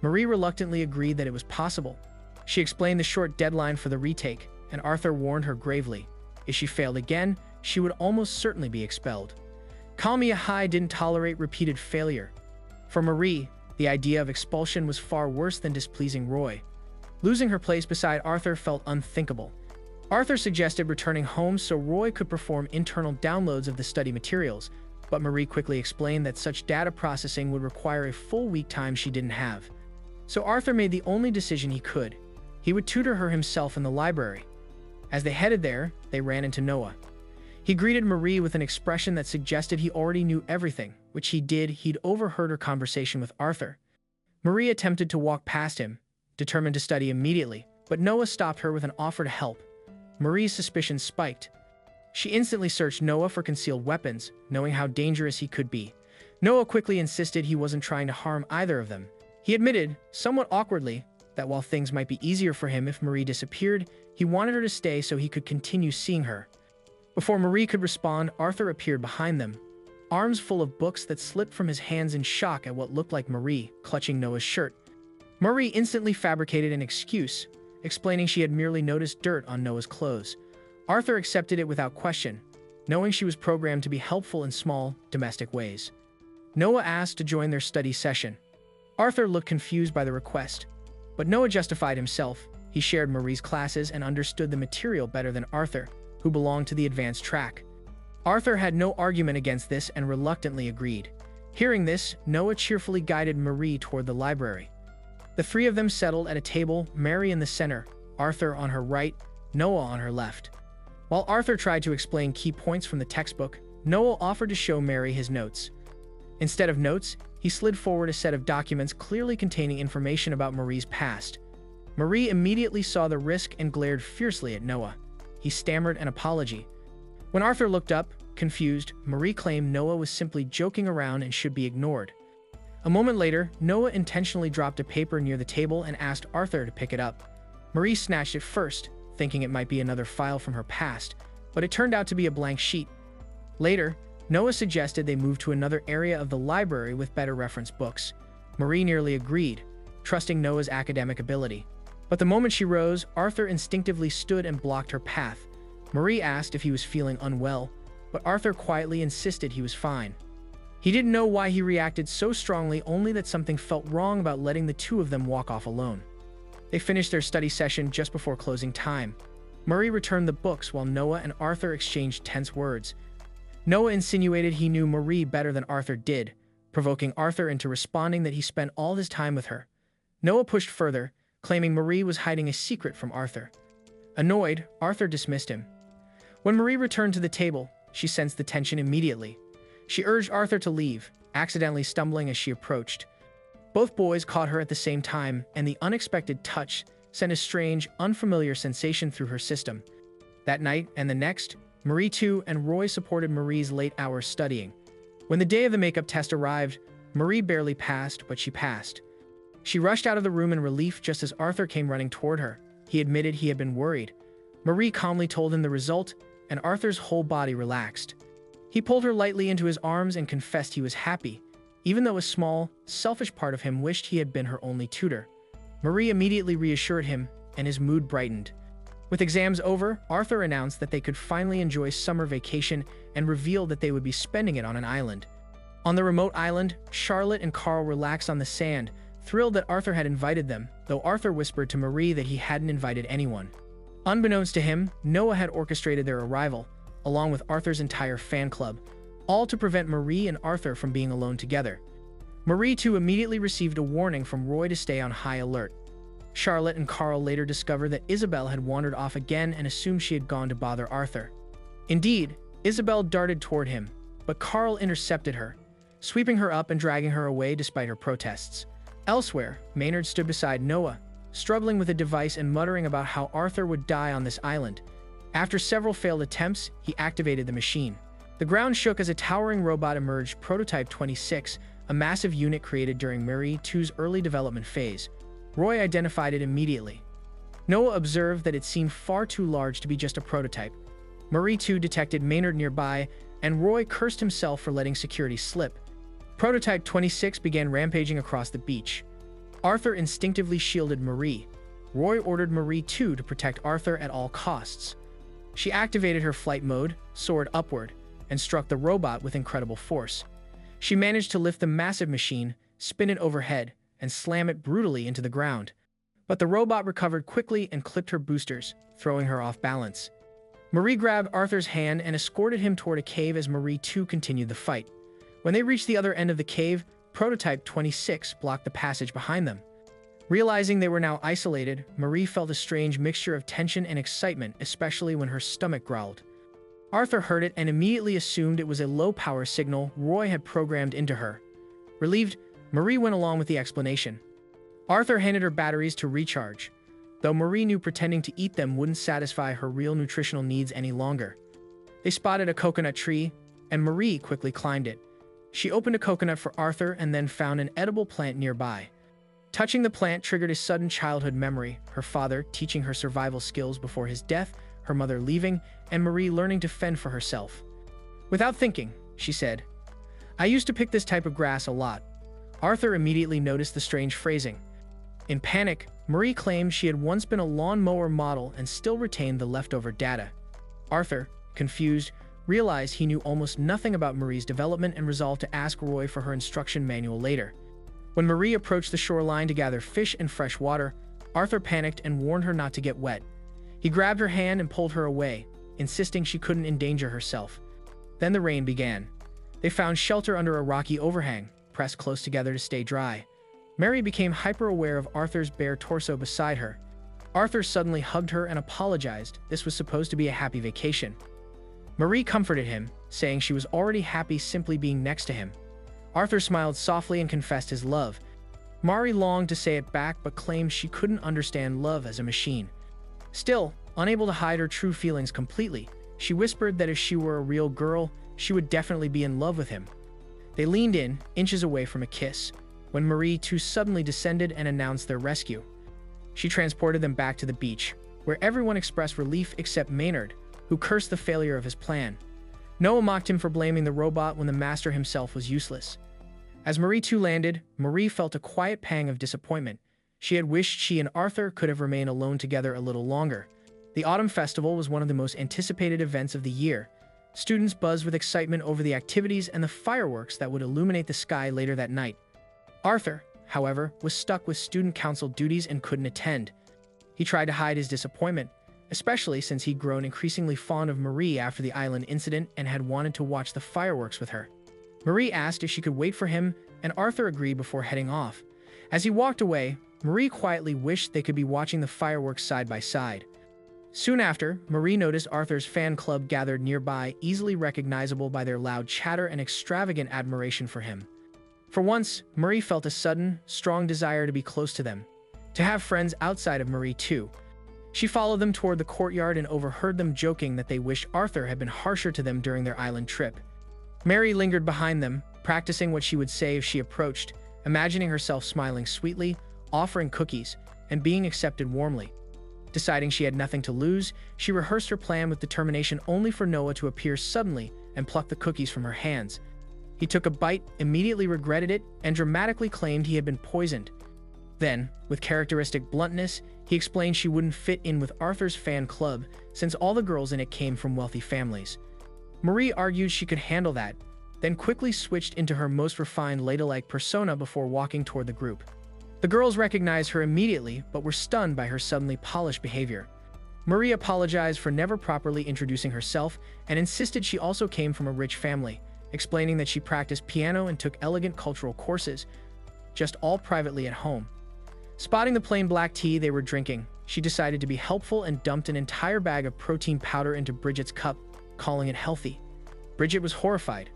Marie reluctantly agreed that it was possible. She explained the short deadline for the retake, and Arthur warned her gravely. If she failed again, she would almost certainly be expelled. Calmia High didn't tolerate repeated failure. For Marie, the idea of expulsion was far worse than displeasing Roy. Losing her place beside Arthur felt unthinkable. Arthur suggested returning home so Roy could perform internal downloads of the study materials, but Marie quickly explained that such data processing would require a full week time she didn't have. So Arthur made the only decision he could. He would tutor her himself in the library. As they headed there, they ran into Noah. He greeted Marie with an expression that suggested he already knew everything, which he did. He'd overheard her conversation with Arthur. Marie attempted to walk past him, determined to study immediately, but Noah stopped her with an offer to help. Marie's suspicions spiked. She instantly searched Noah for concealed weapons, knowing how dangerous he could be. Noah quickly insisted he wasn't trying to harm either of them. He admitted, somewhat awkwardly, that while things might be easier for him if Marie disappeared, he wanted her to stay so he could continue seeing her. Before Marie could respond, Arthur appeared behind them, arms full of books that slipped from his hands in shock at what looked like Marie, clutching Noah's shirt. Marie instantly fabricated an excuse, explaining she had merely noticed dirt on Noah's clothes. Arthur accepted it without question. knowing she was programmed to be helpful in small, domestic ways. Noah asked to join their study session. Arthur looked confused by the request, but Noah justified himself. He shared Marie's classes and understood the material better than Arthur, who belonged to the advanced track. Arthur had no argument against this and reluctantly agreed. Hearing this, Noah cheerfully guided Marie toward the library. The three of them settled at a table, Mary in the center, Arthur on her right, Noah on her left. While Arthur tried to explain key points from the textbook, Noah offered to show Mary his notes. Instead of notes, he slid forward a set of documents clearly containing information about Marie's past. Marie immediately saw the risk and glared fiercely at Noah. He stammered an apology. When Arthur looked up, confused, Marie claimed Noah was simply joking around and should be ignored. A moment later, Noah intentionally dropped a paper near the table and asked Arthur to pick it up. Marie snatched it first, thinking it might be another file from her past, but it turned out to be a blank sheet. Later, Noah suggested they move to another area of the library with better reference books. Marie nearly agreed, trusting Noah's academic ability. But the moment she rose, Arthur instinctively stood and blocked her path. Marie asked if he was feeling unwell, but Arthur quietly insisted he was fine. He didn't know why he reacted so strongly, only that something felt wrong about letting the two of them walk off alone. They finished their study session just before closing time. Marie returned the books while Noah and Arthur exchanged tense words. Noah insinuated he knew Marie better than Arthur did, provoking Arthur into responding that he spent all his time with her. Noah pushed further, claiming Marie was hiding a secret from Arthur. Annoyed, Arthur dismissed him. When Marie returned to the table, she sensed the tension immediately. She urged Arthur to leave, accidentally stumbling as she approached. Both boys caught her at the same time, and the unexpected touch sent a strange, unfamiliar sensation through her system. That night and the next, Marie too and Roy supported Marie's late hours studying. When the day of the makeup test arrived, Marie barely passed, but she passed. She rushed out of the room in relief just as Arthur came running toward her. He admitted he had been worried. Marie calmly told him the result, and Arthur's whole body relaxed. He pulled her lightly into his arms and confessed he was happy, even though a small, selfish part of him wished he had been her only tutor. Marie immediately reassured him, and his mood brightened. With exams over, Arthur announced that they could finally enjoy summer vacation and revealed that they would be spending it on an island. On the remote island, Charlotte and Carl relaxed on the sand, thrilled that Arthur had invited them, though Arthur whispered to Marie that he hadn't invited anyone. Unbeknownst to him, Noah had orchestrated their arrival, along with Arthur's entire fan club, all to prevent Marie and Arthur from being alone together. Marie too immediately received a warning from Roy to stay on high alert. Charlotte and Carl later discovered that Isabel had wandered off again and assumed she had gone to bother Arthur. Indeed, Isabel darted toward him, but Carl intercepted her, sweeping her up and dragging her away despite her protests. Elsewhere, Maynard stood beside Noah, struggling with a device and muttering about how Arthur would die on this island. After several failed attempts, he activated the machine. The ground shook as a towering robot emerged, Prototype 26, a massive unit created during Marie II's early development phase. Roy identified it immediately. Noah observed that it seemed far too large to be just a prototype. Marie II detected Maynard nearby, and Roy cursed himself for letting security slip. Prototype 26 began rampaging across the beach. Arthur instinctively shielded Marie. Roy ordered Marie II to protect Arthur at all costs. She activated her flight mode, soared upward, and struck the robot with incredible force. She managed to lift the massive machine, spin it overhead, and slam it brutally into the ground. But the robot recovered quickly and clipped her boosters, throwing her off balance. Marie grabbed Arthur's hand and escorted him toward a cave as Marie II continued the fight. When they reached the other end of the cave, Prototype 26 blocked the passage behind them. Realizing they were now isolated, Marie felt a strange mixture of tension and excitement, especially when her stomach growled. Arthur heard it and immediately assumed it was a low-power signal Roy had programmed into her. Relieved, Marie went along with the explanation. Arthur handed her batteries to recharge, though Marie knew pretending to eat them wouldn't satisfy her real nutritional needs any longer. They spotted a coconut tree, and Marie quickly climbed it. She opened a coconut for Arthur and then found an edible plant nearby. Touching the plant triggered a sudden childhood memory, her father teaching her survival skills before his death, her mother leaving, and Marie learning to fend for herself. Without thinking, she said, "I used to pick this type of grass a lot." Arthur immediately noticed the strange phrasing. In panic, Marie claimed she had once been a lawnmower model and still retained the leftover data. Arthur, confused, realized he knew almost nothing about Marie's development and resolved to ask Roy for her instruction manual later. When Marie approached the shoreline to gather fish and fresh water, Arthur panicked and warned her not to get wet. He grabbed her hand and pulled her away, insisting she couldn't endanger herself. Then the rain began. They found shelter under a rocky overhang, pressed close together to stay dry. Mary became hyper-aware of Arthur's bare torso beside her. Arthur suddenly hugged her and apologized. This was supposed to be a happy vacation. Marie comforted him, saying she was already happy simply being next to him. Arthur smiled softly and confessed his love. Marie longed to say it back but claimed she couldn't understand love as a machine. Still, unable to hide her true feelings completely, she whispered that if she were a real girl, she would definitely be in love with him. They leaned in, inches away from a kiss, when Marie too suddenly descended and announced their rescue. She transported them back to the beach, where everyone expressed relief except Maynard, who cursed the failure of his plan. Noah mocked him for blaming the robot when the master himself was useless. As Marie too landed, Marie felt a quiet pang of disappointment. She had wished she and Arthur could have remained alone together a little longer. The Autumn Festival was one of the most anticipated events of the year. Students buzzed with excitement over the activities and the fireworks that would illuminate the sky later that night. Arthur, however, was stuck with student council duties and couldn't attend. He tried to hide his disappointment, especially since he'd grown increasingly fond of Marie after the island incident and had wanted to watch the fireworks with her. Marie asked if she could wait for him, and Arthur agreed before heading off. As he walked away, Marie quietly wished they could be watching the fireworks side by side. Soon after, Marie noticed Arthur's fan club gathered nearby, easily recognizable by their loud chatter and extravagant admiration for him. For once, Marie felt a sudden, strong desire to be close to them, to have friends outside of Marie too. She followed them toward the courtyard and overheard them joking that they wished Arthur had been harsher to them during their island trip. Mary lingered behind them, practicing what she would say if she approached, imagining herself smiling sweetly, offering cookies, and being accepted warmly. Deciding she had nothing to lose, she rehearsed her plan with determination only for Noah to appear suddenly and pluck the cookies from her hands. He took a bite, immediately regretted it, and dramatically claimed he had been poisoned. Then, with characteristic bluntness, he explained she wouldn't fit in with Arthur's fan club since all the girls in it came from wealthy families. Marie argued she could handle that, then quickly switched into her most refined ladylike persona before walking toward the group. The girls recognized her immediately, but were stunned by her suddenly polished behavior. Marie apologized for never properly introducing herself and insisted she also came from a rich family, explaining that she practiced piano and took elegant cultural courses, just all privately at home. Spotting the plain black tea they were drinking, she decided to be helpful and dumped an entire bag of protein powder into Bridget's cup, calling it healthy. Bridget was horrified,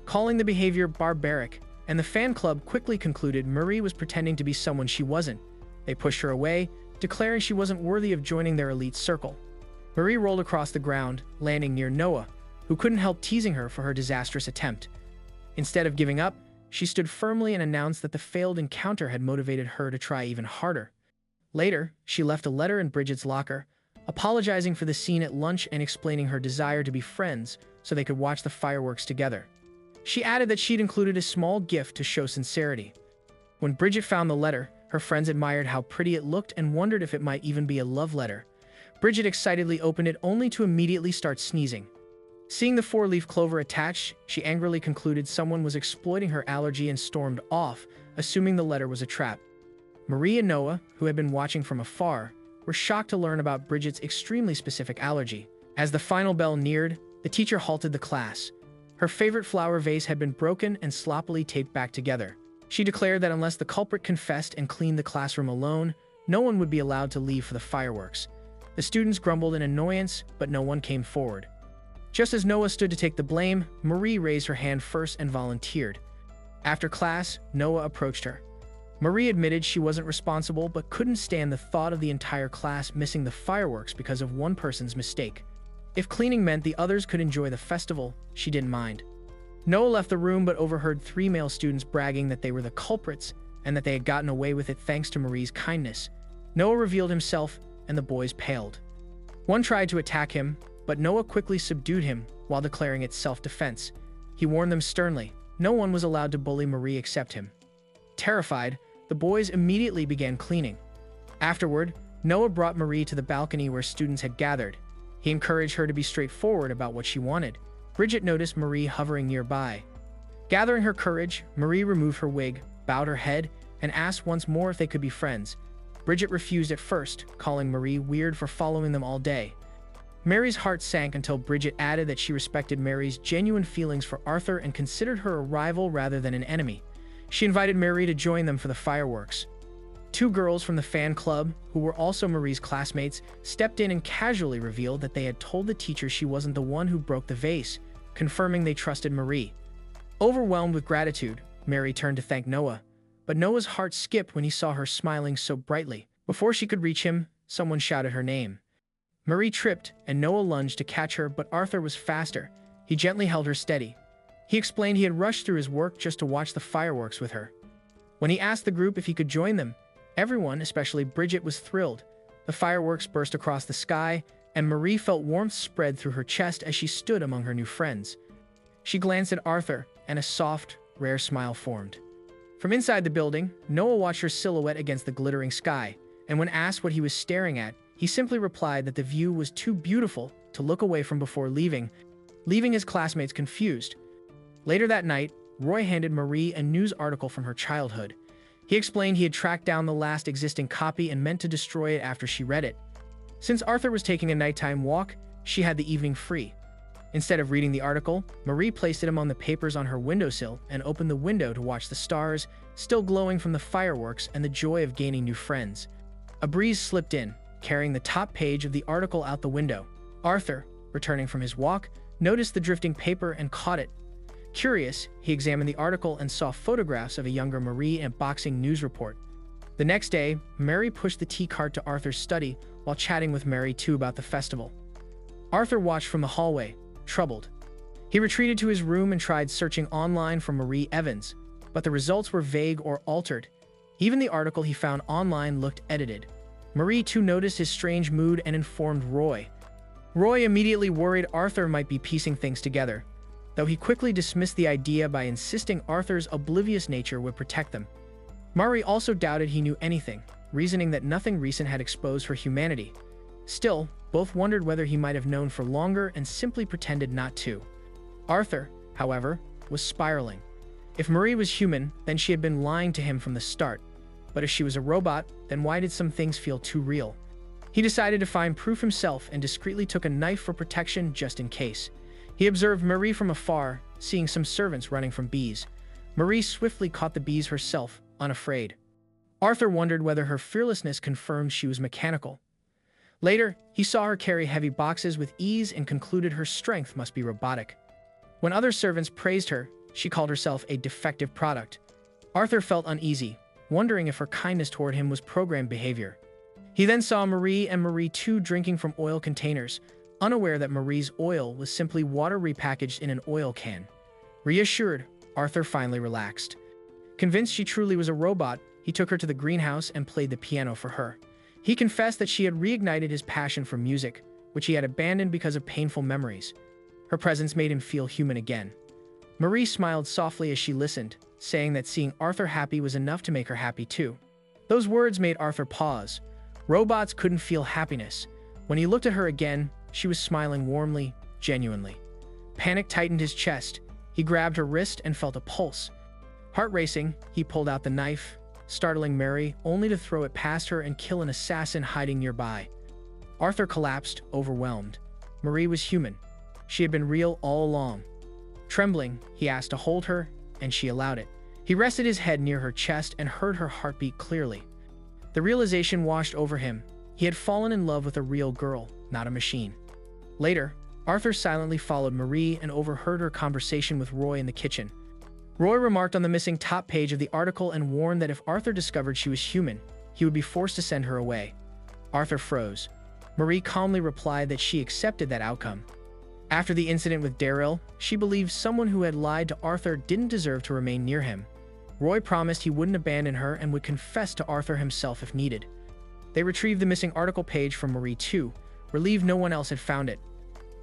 calling the behavior barbaric, and the fan club quickly concluded Marie was pretending to be someone she wasn't. They pushed her away, declaring she wasn't worthy of joining their elite circle. Marie rolled across the ground, landing near Noah, who couldn't help teasing her for her disastrous attempt. Instead of giving up, she stood firmly and announced that the failed encounter had motivated her to try even harder. Later, she left a letter in Bridget's locker, apologizing for the scene at lunch and explaining her desire to be friends so they could watch the fireworks together. She added that she'd included a small gift to show sincerity. When Bridget found the letter, her friends admired how pretty it looked and wondered if it might even be a love letter. Bridget excitedly opened it only to immediately start sneezing. Seeing the four-leaf clover attached, she angrily concluded someone was exploiting her allergy and stormed off, assuming the letter was a trap. Marie and Noah, who had been watching from afar, were shocked to learn about Bridget's extremely specific allergy. As the final bell neared, the teacher halted the class. Her favorite flower vase had been broken and sloppily taped back together. She declared that unless the culprit confessed and cleaned the classroom alone, no one would be allowed to leave for the fireworks. The students grumbled in annoyance, but no one came forward. Just as Noah stood to take the blame, Marie raised her hand first and volunteered. After class, Noah approached her. Marie admitted she wasn't responsible but couldn't stand the thought of the entire class missing the fireworks because of one person's mistake. If cleaning meant the others could enjoy the festival, she didn't mind. Noah left the room but overheard 3 male students bragging that they were the culprits and that they had gotten away with it thanks to Marie's kindness. Noah revealed himself, and the boys paled. One tried to attack him, but Noah quickly subdued him while declaring it self-defense. He warned them sternly. No one was allowed to bully Marie except him. Terrified, the boys immediately began cleaning. Afterward, Noah brought Marie to the balcony where students had gathered. He encouraged her to be straightforward about what she wanted. Bridget noticed Marie hovering nearby. Gathering her courage, Marie removed her wig, bowed her head, and asked once more if they could be friends. Bridget refused at first, calling Marie weird for following them all day. Mary's heart sank until Bridget added that she respected Mary's genuine feelings for Arthur and considered her a rival rather than an enemy. She invited Mary to join them for the fireworks. Two girls from the fan club, who were also Marie's classmates, stepped in and casually revealed that they had told the teacher she wasn't the one who broke the vase, confirming they trusted Marie. Overwhelmed with gratitude, Mary turned to thank Noah, but Noah's heart skipped when he saw her smiling so brightly. Before she could reach him, someone shouted her name. Marie tripped, and Noah lunged to catch her, but Arthur was faster. He gently held her steady. He explained he had rushed through his work just to watch the fireworks with her. When he asked the group if he could join them, everyone, especially Bridget, was thrilled. The fireworks burst across the sky, and Marie felt warmth spread through her chest as she stood among her new friends. She glanced at Arthur, and a soft, rare smile formed. From inside the building, Noah watched her silhouette against the glittering sky, and when asked what he was staring at, he simply replied that the view was too beautiful to look away from before leaving his classmates confused. Later that night, Roy handed Marie a news article from her childhood. He explained he had tracked down the last existing copy and meant to destroy it after she read it. Since Arthur was taking a nighttime walk, she had the evening free. Instead of reading the article, Marie placed it among the papers on her windowsill and opened the window to watch the stars, still glowing from the fireworks and the joy of gaining new friends. A breeze slipped in, carrying the top page of the article out the window. Arthur, returning from his walk, noticed the drifting paper and caught it. Curious, he examined the article and saw photographs of a younger Marie and a boxing news report. The next day, Mary pushed the tea cart to Arthur's study while chatting with Mary too about the festival. Arthur watched from the hallway, troubled. He retreated to his room and tried searching online for Marie Evans, but the results were vague or altered. Even the article he found online looked edited. Marie too noticed his strange mood and informed Roy. Roy immediately worried Arthur might be piecing things together, though he quickly dismissed the idea by insisting Arthur's oblivious nature would protect them. Marie also doubted he knew anything, reasoning that nothing recent had exposed her humanity. Still, both wondered whether he might have known for longer and simply pretended not to. Arthur, however, was spiraling. If Marie was human, then she had been lying to him from the start. But if she was a robot, then why did some things feel too real? He decided to find proof himself and discreetly took a knife for protection just in case. He observed Marie from afar, seeing some servants running from bees. Marie swiftly caught the bees herself, unafraid. Arthur wondered whether her fearlessness confirmed she was mechanical. Later, he saw her carry heavy boxes with ease and concluded her strength must be robotic. When other servants praised her, she called herself a defective product. Arthur felt uneasy, wondering if her kindness toward him was programmed behavior. He then saw Marie and Marie too drinking from oil containers, unaware that Marie's oil was simply water repackaged in an oil can. Reassured, Arthur finally relaxed. Convinced she truly was a robot, he took her to the greenhouse and played the piano for her. He confessed that she had reignited his passion for music, which he had abandoned because of painful memories. Her presence made him feel human again. Marie smiled softly as she listened, saying that seeing Arthur happy was enough to make her happy too. Those words made Arthur pause. Robots couldn't feel happiness. When he looked at her again, she was smiling warmly, genuinely. Panic tightened his chest. He grabbed her wrist and felt a pulse. Heart racing, he pulled out the knife, startling Mary, only to throw it past her and kill an assassin hiding nearby. Arthur collapsed, overwhelmed. Marie was human. She had been real all along. Trembling, he asked to hold her, and she allowed it. He rested his head near her chest and heard her heartbeat clearly. The realization washed over him. He had fallen in love with a real girl, not a machine. Later, Arthur silently followed Marie and overheard her conversation with Roy in the kitchen. Roy remarked on the missing top page of the article and warned that if Arthur discovered she was human, he would be forced to send her away. Arthur froze. Marie calmly replied that she accepted that outcome. After the incident with Daryl, she believed someone who had lied to Arthur didn't deserve to remain near him. Roy promised he wouldn't abandon her and would confess to Arthur himself if needed. They retrieved the missing article page from Marie too, relieved no one else had found it.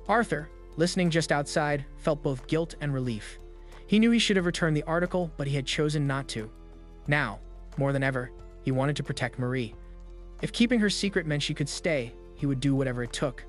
Arthur, listening just outside, felt both guilt and relief. He knew he should have returned the article, but he had chosen not to. Now, more than ever, he wanted to protect Marie. If keeping her secret meant she could stay, he would do whatever it took.